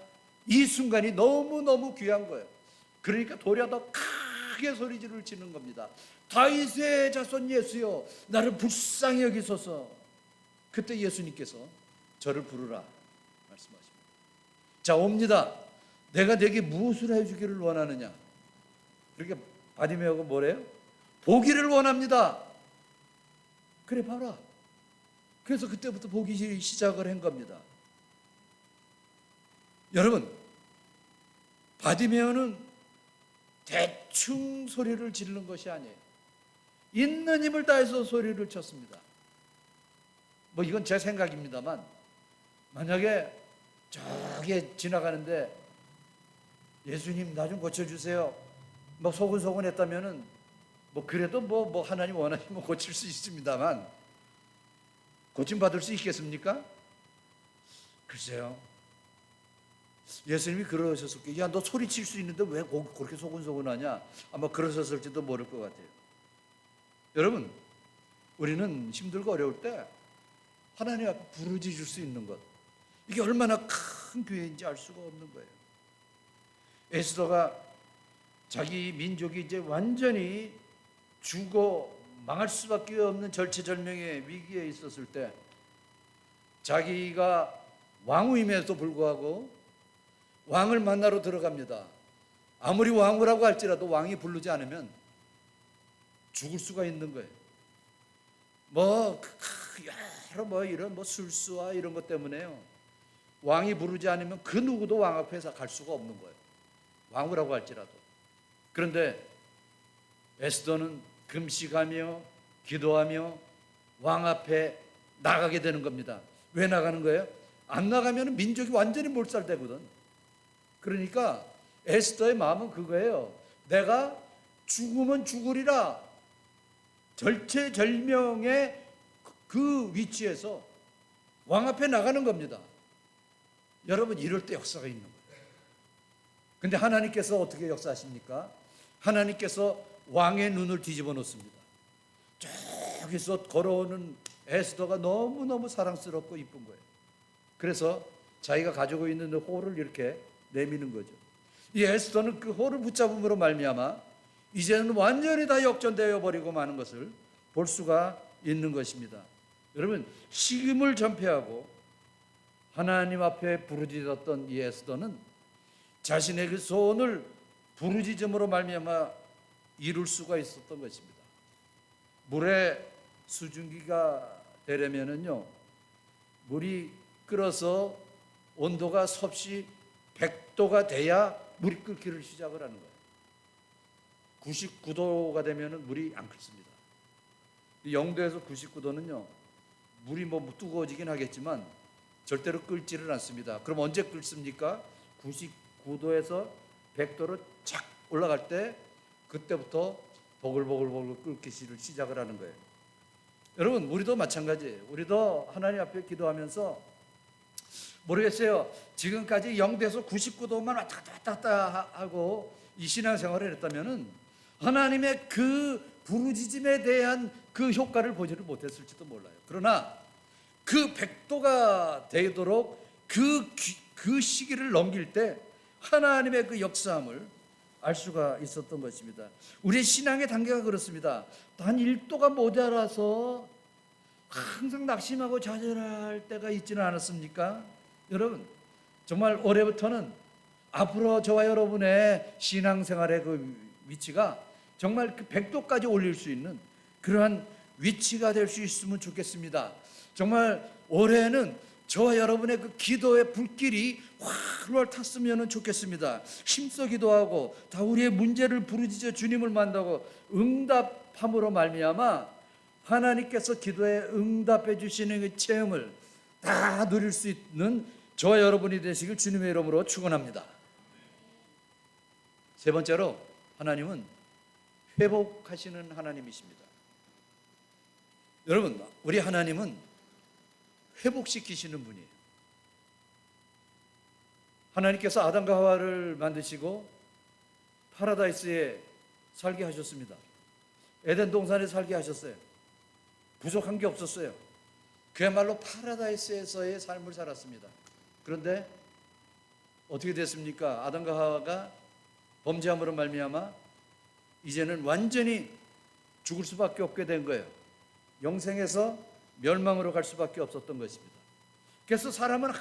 이 순간이 너무너무 귀한 거예요. 그러니까 도리어 더 크게 소리를 치는 겁니다. 다윗의 자손 예수여, 나를 불쌍히 여기소서. 그때 예수님께서 저를 부르라 말씀하십니다. 자, 옵니다. 내가 내게 무엇을 해주기를 원하느냐. 그렇게 바디메오가 뭐래요? 보기를 원합니다. 그래 봐라. 그래서 그때부터 보기 시작을 한 겁니다. 여러분, 바디메오는 대충 소리를 지르는 것이 아니에요. 있는 힘을 다해서 소리를 쳤습니다. 뭐 이건 제 생각입니다만, 만약에 저기 지나가는데 예수님 나 좀 고쳐주세요 막 소근소근 했다면은 뭐 그래도 뭐 하나님 원하시면 고칠 수 있습니다만, 고침받을 수 있겠습니까? 글쎄요. 예수님이 그러셨을 게, 야 너 소리칠 수 있는데 왜 그렇게 소근소근하냐, 아마 그러셨을지도 모를 것 같아요. 여러분, 우리는 힘들고 어려울 때 하나님 앞에 부르짖을 수 있는 것, 이게 얼마나 큰 교회인지 알 수가 없는 거예요. 에스더가 자기 민족이 이제 완전히 죽어 망할 수밖에 없는 절체절명의 위기에 있었을 때, 자기가 왕후임에도 불구하고 왕을 만나러 들어갑니다. 아무리 왕후라고 할지라도 왕이 부르지 않으면 죽을 수가 있는 거예요. 여러 이런 술수와 이런 것 때문에요, 왕이 부르지 않으면 그 누구도 왕 앞에 갈 수가 없는 거예요, 왕후라고 할지라도. 그런데 에스더는 금식하며 기도하며 왕 앞에 나가게 되는 겁니다. 왜 나가는 거예요? 안 나가면 민족이 완전히 몰살되거든. 그러니까 에스더의 마음은 그거예요. 내가 죽으면 죽으리라. 절체절명의 그 위치에서 왕 앞에 나가는 겁니다. 여러분, 이럴 때 역사가 있는 거예요. 근데 하나님께서 어떻게 역사하십니까? 하나님께서 왕의 눈을 뒤집어 놓습니다. 저기서 걸어오는 에스더가 너무너무 사랑스럽고 이쁜 거예요. 그래서 자기가 가지고 있는 호를 이렇게 내미는 거죠. 이 에스더는 그 호를 붙잡음으로 말미암아 이제는 완전히 다 역전되어 버리고 마는 것을 볼 수가 있는 것입니다. 여러분, 식음을 전폐하고 하나님 앞에 부르짖었던 이 에스더는 자신의 그 소원을 부르짖음으로 말미암아 이룰 수가 있었던 것입니다. 물의 수증기가 되려면은요, 물이 끓어서 온도가 섭씨 100도가 돼야 물이 끓기를 시작을 하는 거예요. 99도가 되면은 물이 안 끓습니다. 0도에서 99도는요, 물이 뜨거워지긴 하겠지만 절대로 끓지를 않습니다. 그럼 언제 끓습니까? 99도에서 100도로 착 올라갈 때, 그때부터 보글보글 끓기 시작을 하는 거예요. 여러분, 우리도 마찬가지예요. 우리도 하나님 앞에 기도하면서, 모르겠어요, 지금까지 0도에서 99도만 왔다 갔다 하고 이 신앙생활을 했다면은 하나님의 그 부르짖음에 대한 그 효과를 보지를 못했을지도 몰라요. 그러나 그 100도가 되도록 그 시기를 넘길 때 하나님의 그 역사함을 알 수가 있었던 것입니다. 우리의 신앙의 단계가 그렇습니다. 단 1도가 모자라서 항상 낙심하고 좌절할 때가 있지는 않았습니까? 여러분, 정말 올해부터는 앞으로 저와 여러분의 신앙생활의 그 위치가 정말 그 100도까지 올릴 수 있는 그러한 위치가 될 수 있으면 좋겠습니다. 정말 올해는 저와 여러분의 그 기도의 불길이 활활 탔으면 좋겠습니다. 힘써 기도하고 다 우리의 문제를 부르짖어 주님을 만나고 응답함으로 말미암아 하나님께서 기도에 응답해 주시는 그 체험을 다 누릴 수 있는 저와 여러분이 되시길 주님의 이름으로 축원합니다. 세 번째로, 하나님은 회복하시는 하나님이십니다. 여러분, 우리 하나님은 회복시키시는 분이에요. 하나님께서 아담과 하와를 만드시고 파라다이스에 살게 하셨습니다. 에덴 동산에 살게 하셨어요. 부족한 게 없었어요. 그야말로 파라다이스에서의 삶을 살았습니다. 그런데 어떻게 됐습니까? 아담과 하와가 범죄함으로 말미암아 이제는 완전히 죽을 수밖에 없게 된 거예요. 영생에서 멸망으로 갈 수밖에 없었던 것입니다. 그래서 사람은 다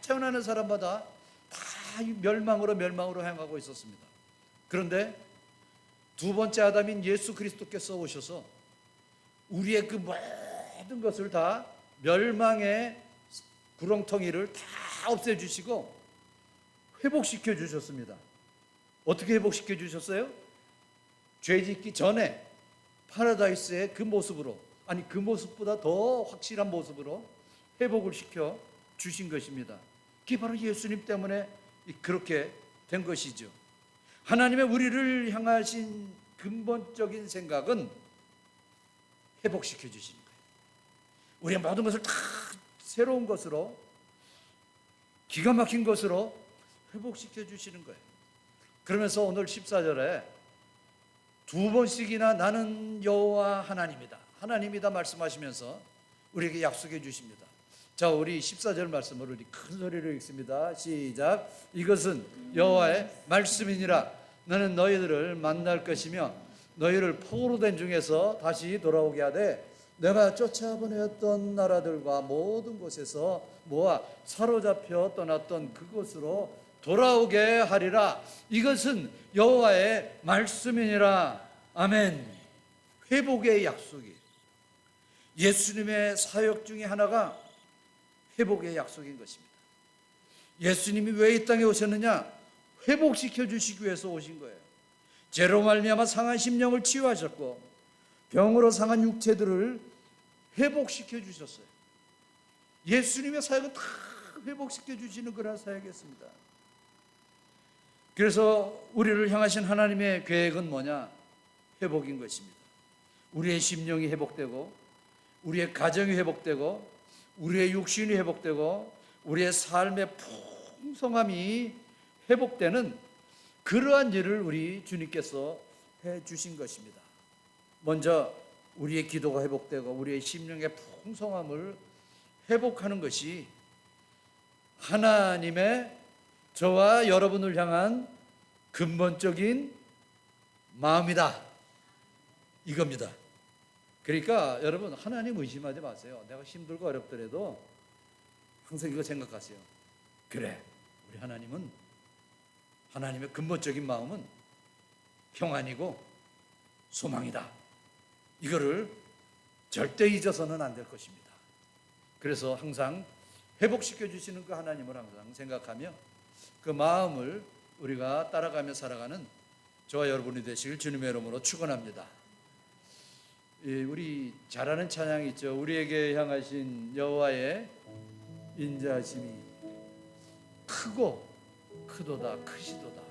태어나는 사람마다 다 멸망으로 향하고 있었습니다. 그런데 두 번째 아담인 예수 그리스도께서 오셔서 우리의 그 모든 것을 다 멸망의 구렁텅이를 다 없애주시고 회복시켜 주셨습니다. 어떻게 회복시켜 주셨어요? 죄 짓기 전에 파라다이스의 그 모습으로 아니 그 모습보다 더 확실한 모습으로 회복을 시켜 주신 것입니다. 그게 바로 예수님 때문에 그렇게 된 것이죠. 하나님의 우리를 향하신 근본적인 생각은 회복시켜 주시는 거예요. 우리의 모든 것을 다 새로운 것으로, 기가 막힌 것으로 회복시켜 주시는 거예요. 그러면서 오늘 14절에 두 번씩이나 나는 여호와 하나님이다 말씀하시면서 우리에게 약속해 주십니다. 자, 우리 14절 말씀을 우리 큰 소리로 읽습니다. 시작. 이것은 여호와의 말씀이니라. 나는 너희들을 만날 것이며 너희를 포로된 중에서 다시 돌아오게 하되 내가 쫓아보내었던 나라들과 모든 곳에서 모아 사로잡혀 떠났던 그곳으로 돌아오게 하리라. 이것은 여호와의 말씀이니라. 아멘. 회복의 약속이, 예수님의 사역 중에 하나가 회복의 약속인 것입니다. 예수님이 왜 이 땅에 오셨느냐? 회복시켜 주시기 위해서 오신 거예요. 죄로 말미암아 상한 심령을 치유하셨고 병으로 상한 육체들을 회복시켜 주셨어요. 예수님의 사역은 다 회복시켜 주시는 그런 사역이었습니다. 그래서 우리를 향하신 하나님의 계획은 뭐냐? 회복인 것입니다. 우리의 심령이 회복되고 우리의 가정이 회복되고 우리의 육신이 회복되고 우리의 삶의 풍성함이 회복되는 그러한 일을 우리 주님께서 해 주신 것입니다. 먼저 우리의 기도가 회복되고 우리의 심령의 풍성함을 회복하는 것이 하나님의 저와 여러분을 향한 근본적인 마음이다, 이겁니다. 그러니까 여러분, 하나님 의심하지 마세요. 내가 힘들고 어렵더라도 항상 이거 생각하세요. 그래, 우리 하나님은, 하나님의 근본적인 마음은 평안이고 소망이다. 이거를 절대 잊어서는 안 될 것입니다. 그래서 항상 회복시켜 주시는 그 하나님을 항상 생각하며 그 마음을 우리가 따라가며 살아가는 저와 여러분이 되시길 주님의 이름으로 축원합니다. 우리 잘 아는 찬양 있죠. 우리에게 향하신 여호와의 인자하심이 크고 크도다, 크시도다.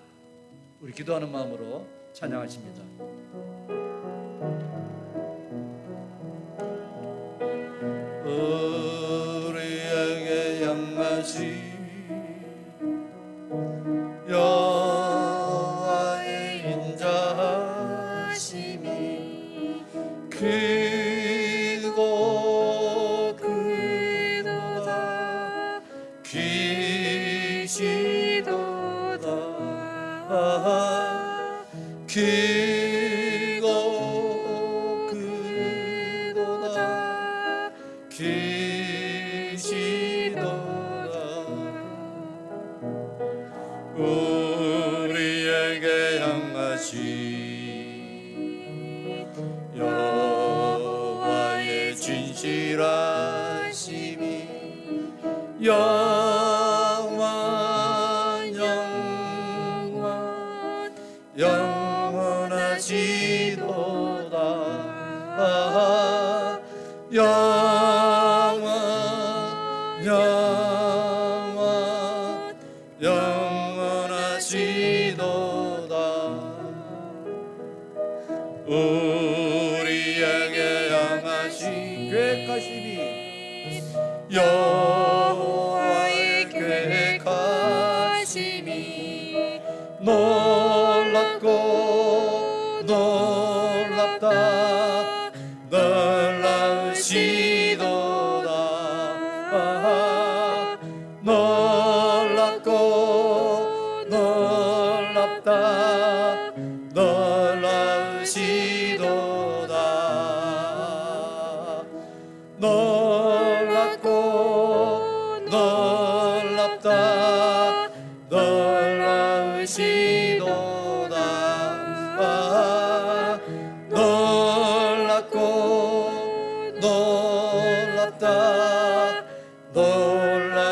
우리 기도하는 마음으로 찬양하십니다. 우리에게 향하신 여호와의 인자하심이 크고 크도다, 크시도다, 크고 크도다, 크시도다. 우리에게 향하신 여호와의 진실하심이 영원 영원 영원하시도다. 영원 영원 영원하시도다. 우리에게 향하신 계획하심이 여호와의 계획하심이 놀랍고 놀랍다, 놀라우시도다. 놀랍고 놀랍다, 놀라우시도다. 놀랍고 놀랍다, 놀라우시도다. 놀랍고 놀랍다, 놀라우시도다.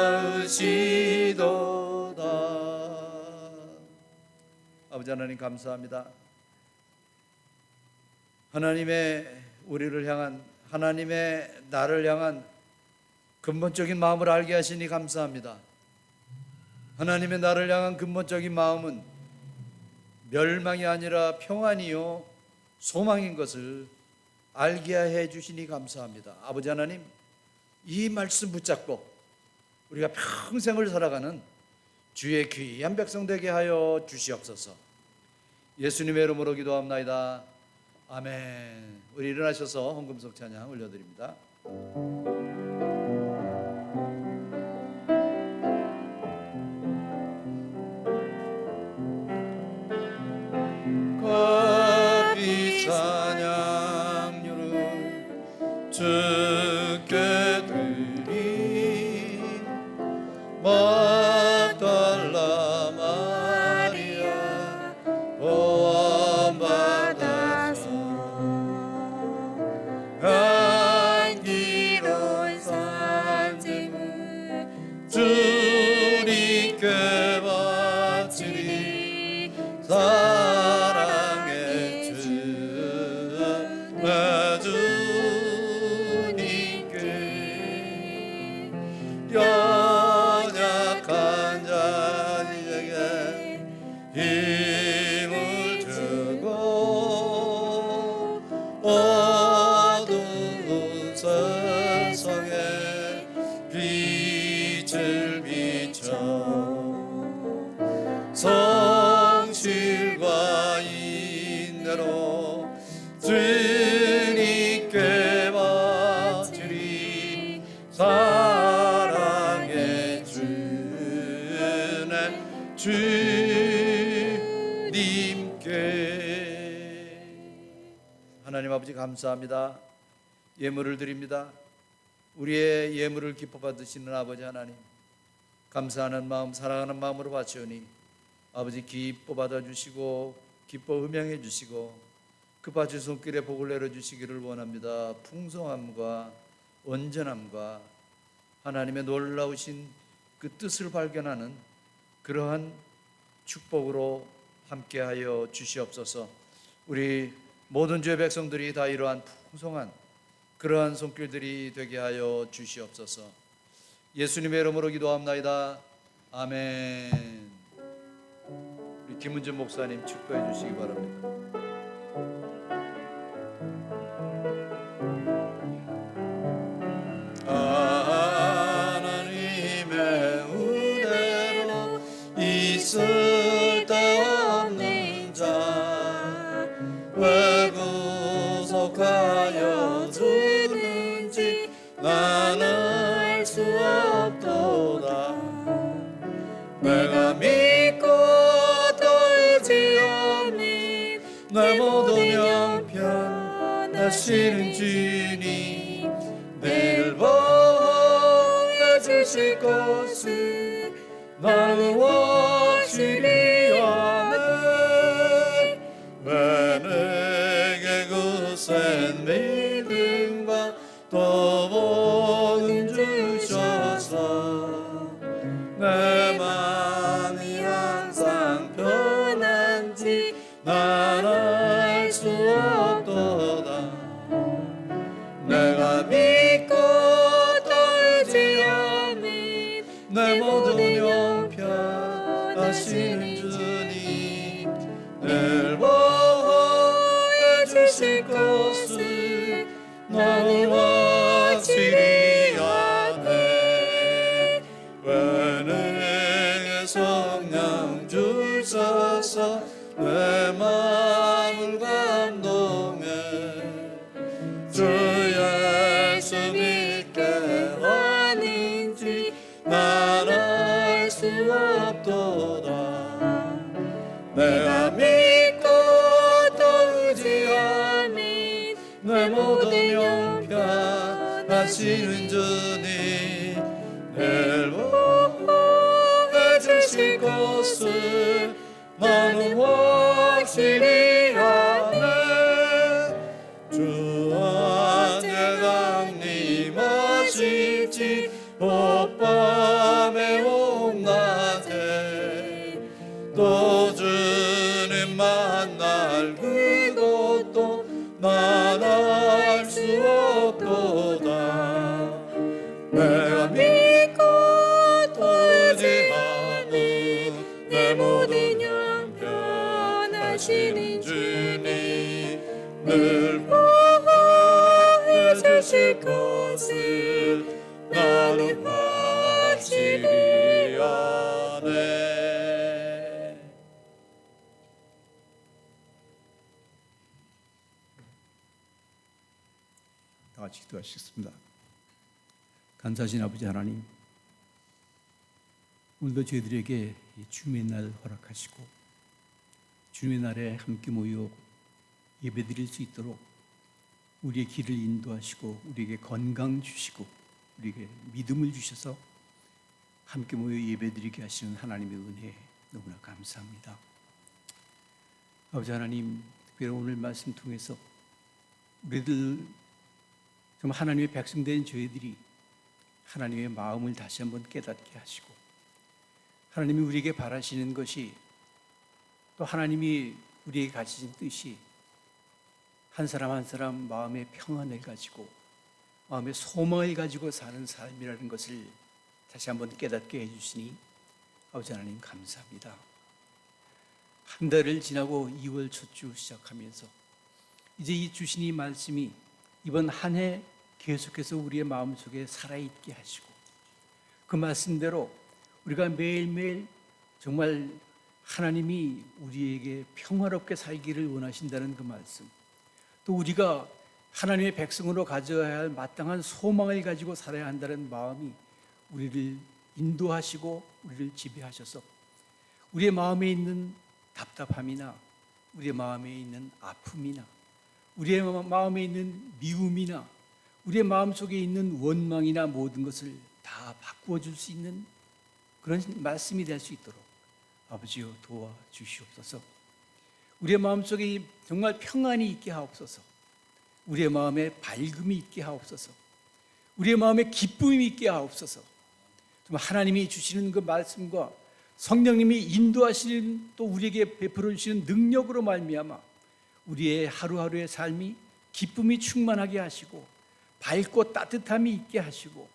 아버지 하나님 감사합니다. 하나님의 우리를 향한 하나님의 나를 향한 근본적인 마음을 알게 하시니 감사합니다. 하나님의 나를 향한 근본적인 마음은 멸망이 아니라 평안이요 소망인 것을 알게 해 주시니 감사합니다. 아버지 하나님, 이 말씀 붙잡고 우리가 평생을 살아가는 주의 귀한 백성 되게 하여 주시옵소서. 예수님의 이름으로 기도합나이다. 아멘. 우리 일어나셔서 헌금석 찬양 올려드립니다. 커피 찬양료를 주께 드리 막달라 마리아 구원받아서 향기로운 산재물 주님께 바치리 사랑의 주 내 주님께 연약한 자들에게 힘을 주고 어두운 세상에 빛을 비춰 성실과 인내로 주님께 바치리 사랑의 주의 주님께. 하나님 아버지 감사합니다. 예물을 드립니다. 우리의 예물을 기뻐 받으시는 아버지 하나님, 감사하는 마음, 사랑하는 마음으로 바치오니 아버지 기뻐 받아주시고 기뻐 음양해 주시고 그 바친 손길에 복을 내려주시기를 원합니다. 풍성함과 온전함과 하나님의 놀라우신 그 뜻을 발견하는 그러한 축복으로 함께하여 주시옵소서. 우리 모든 주의 백성들이 다 이러한 풍성한 그러한 손길들이 되게 하여 주시옵소서. 예수님의 이름으로 기도합나이다. 아멘. 우리 김은준 목사님 축도해 주시기 바랍니다. 하나님의 은혜로 있을 데 없는 자 왜 구속하여 주는지 나는 알 수 없도다. 내가 믿고 또 의지하니 내 모든 형편 하시는 주님 늘 보호해 주실 것을 나는 확실히 아네. 왜 내게 굳센 믿음과 또 복음 주셔서 내 마음이 항상 편한지 난 알 수 없도다. 내가 믿고 또 의지하니 내 모든 형편 하시는 주님 늘 보호해 주실 것을 나는 확실히 아네. 왜 내게 성령 주셔서 내 마음을 감동해 주 예수 믿게 하는지 난 알 수 없도다. 내가 믿고 또 의지하니 내 모든 형편 하시는 주님 늘 보호해 주실 것을 나는 확실히 아네. 주 언제 강림하실지 봄밤에 봄낮에 또 주님 만날 그것도 난 알 수 없도 인도하시는 주님 늘 보호해 주실 것을 나는 확실히 아네. 다 같이 기도하시겠습니다. 감사하신 아버지 하나님, 오늘도 저희들에게 이 주님의 날 허락하시고 주님의 날에 함께 모여 예배드릴 수 있도록 우리의 길을 인도하시고 우리에게 건강 주시고 우리에게 믿음을 주셔서 함께 모여 예배드리게 하시는 하나님의 은혜 너무나 감사합니다. 아버지 하나님, 특별히 오늘 말씀 통해서 우리들 정말 하나님의 백성된 저희들이 하나님의 마음을 다시 한번 깨닫게 하시고 하나님이 우리에게 바라시는 것이 또 하나님이 우리에게 가지신 뜻이 한 사람 한 사람 마음의 평안을 가지고 마음의 소망을 가지고 사는 삶이라는 것을 다시 한번 깨닫게 해주시니 아버지 하나님 감사합니다. 한 달을 지나고 2월 첫 주 시작하면서 이제 이 주신 이 말씀이 이번 한 해 계속해서 우리의 마음속에 살아있게 하시고 그 말씀대로 우리가 매일매일 정말 하나님이 우리에게 평화롭게 살기를 원하신다는 그 말씀, 또 우리가 하나님의 백성으로 가져야 할 마땅한 소망을 가지고 살아야 한다는 마음이 우리를 인도하시고 우리를 지배하셔서 우리의 마음에 있는 답답함이나 우리의 마음에 있는 아픔이나 우리의 마음에 있는 미움이나 우리의 마음속에 있는 원망이나 모든 것을 다 바꾸어 줄 수 있는 그런 말씀이 될 수 있도록 아버지여 도와주시옵소서. 우리의 마음속에 정말 평안이 있게 하옵소서. 우리의 마음에 밝음이 있게 하옵소서. 우리의 마음에 기쁨이 있게 하옵소서. 정말 하나님이 주시는 그 말씀과 성령님이 인도하시는 또 우리에게 베풀어 주시는 능력으로 말미암아 우리의 하루하루의 삶이 기쁨이 충만하게 하시고 밝고 따뜻함이 있게 하시고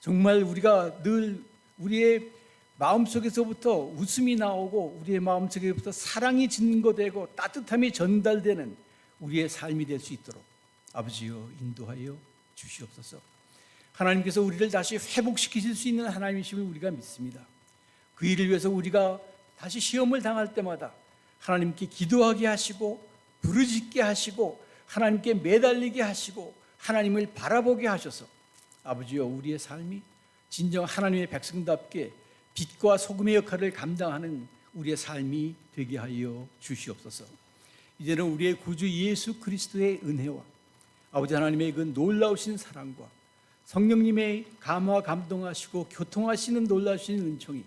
정말 우리가 늘 우리의 마음속에서부터 웃음이 나오고 우리의 마음속에부터 사랑이 증거되고 따뜻함이 전달되는 우리의 삶이 될 수 있도록 아버지여 인도하여 주시옵소서. 하나님께서 우리를 다시 회복시키실 수 있는 하나님이심을 우리가 믿습니다. 그 일을 위해서 우리가 다시 시험을 당할 때마다 하나님께 기도하게 하시고 부르짖게 하시고 하나님께 매달리게 하시고 하나님을 바라보게 하셔서 아버지여 우리의 삶이 진정 하나님의 백성답게 빛과 소금의 역할을 감당하는 우리의 삶이 되게 하여 주시옵소서. 이제는 우리의 구주 예수 그리스도의 은혜와 아버지 하나님의 그 놀라우신 사랑과 성령님의 감화 감동하시고 교통하시는 놀라우신 은총이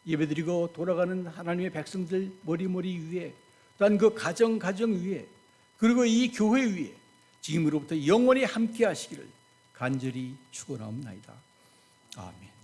예배드리고 돌아가는 하나님의 백성들 머리머리 위에 또한 그 가정 위에 그리고 이 교회 위에 지금으로부터 영원히 함께 하시기를 간절히 축원하옵나이다. 아멘.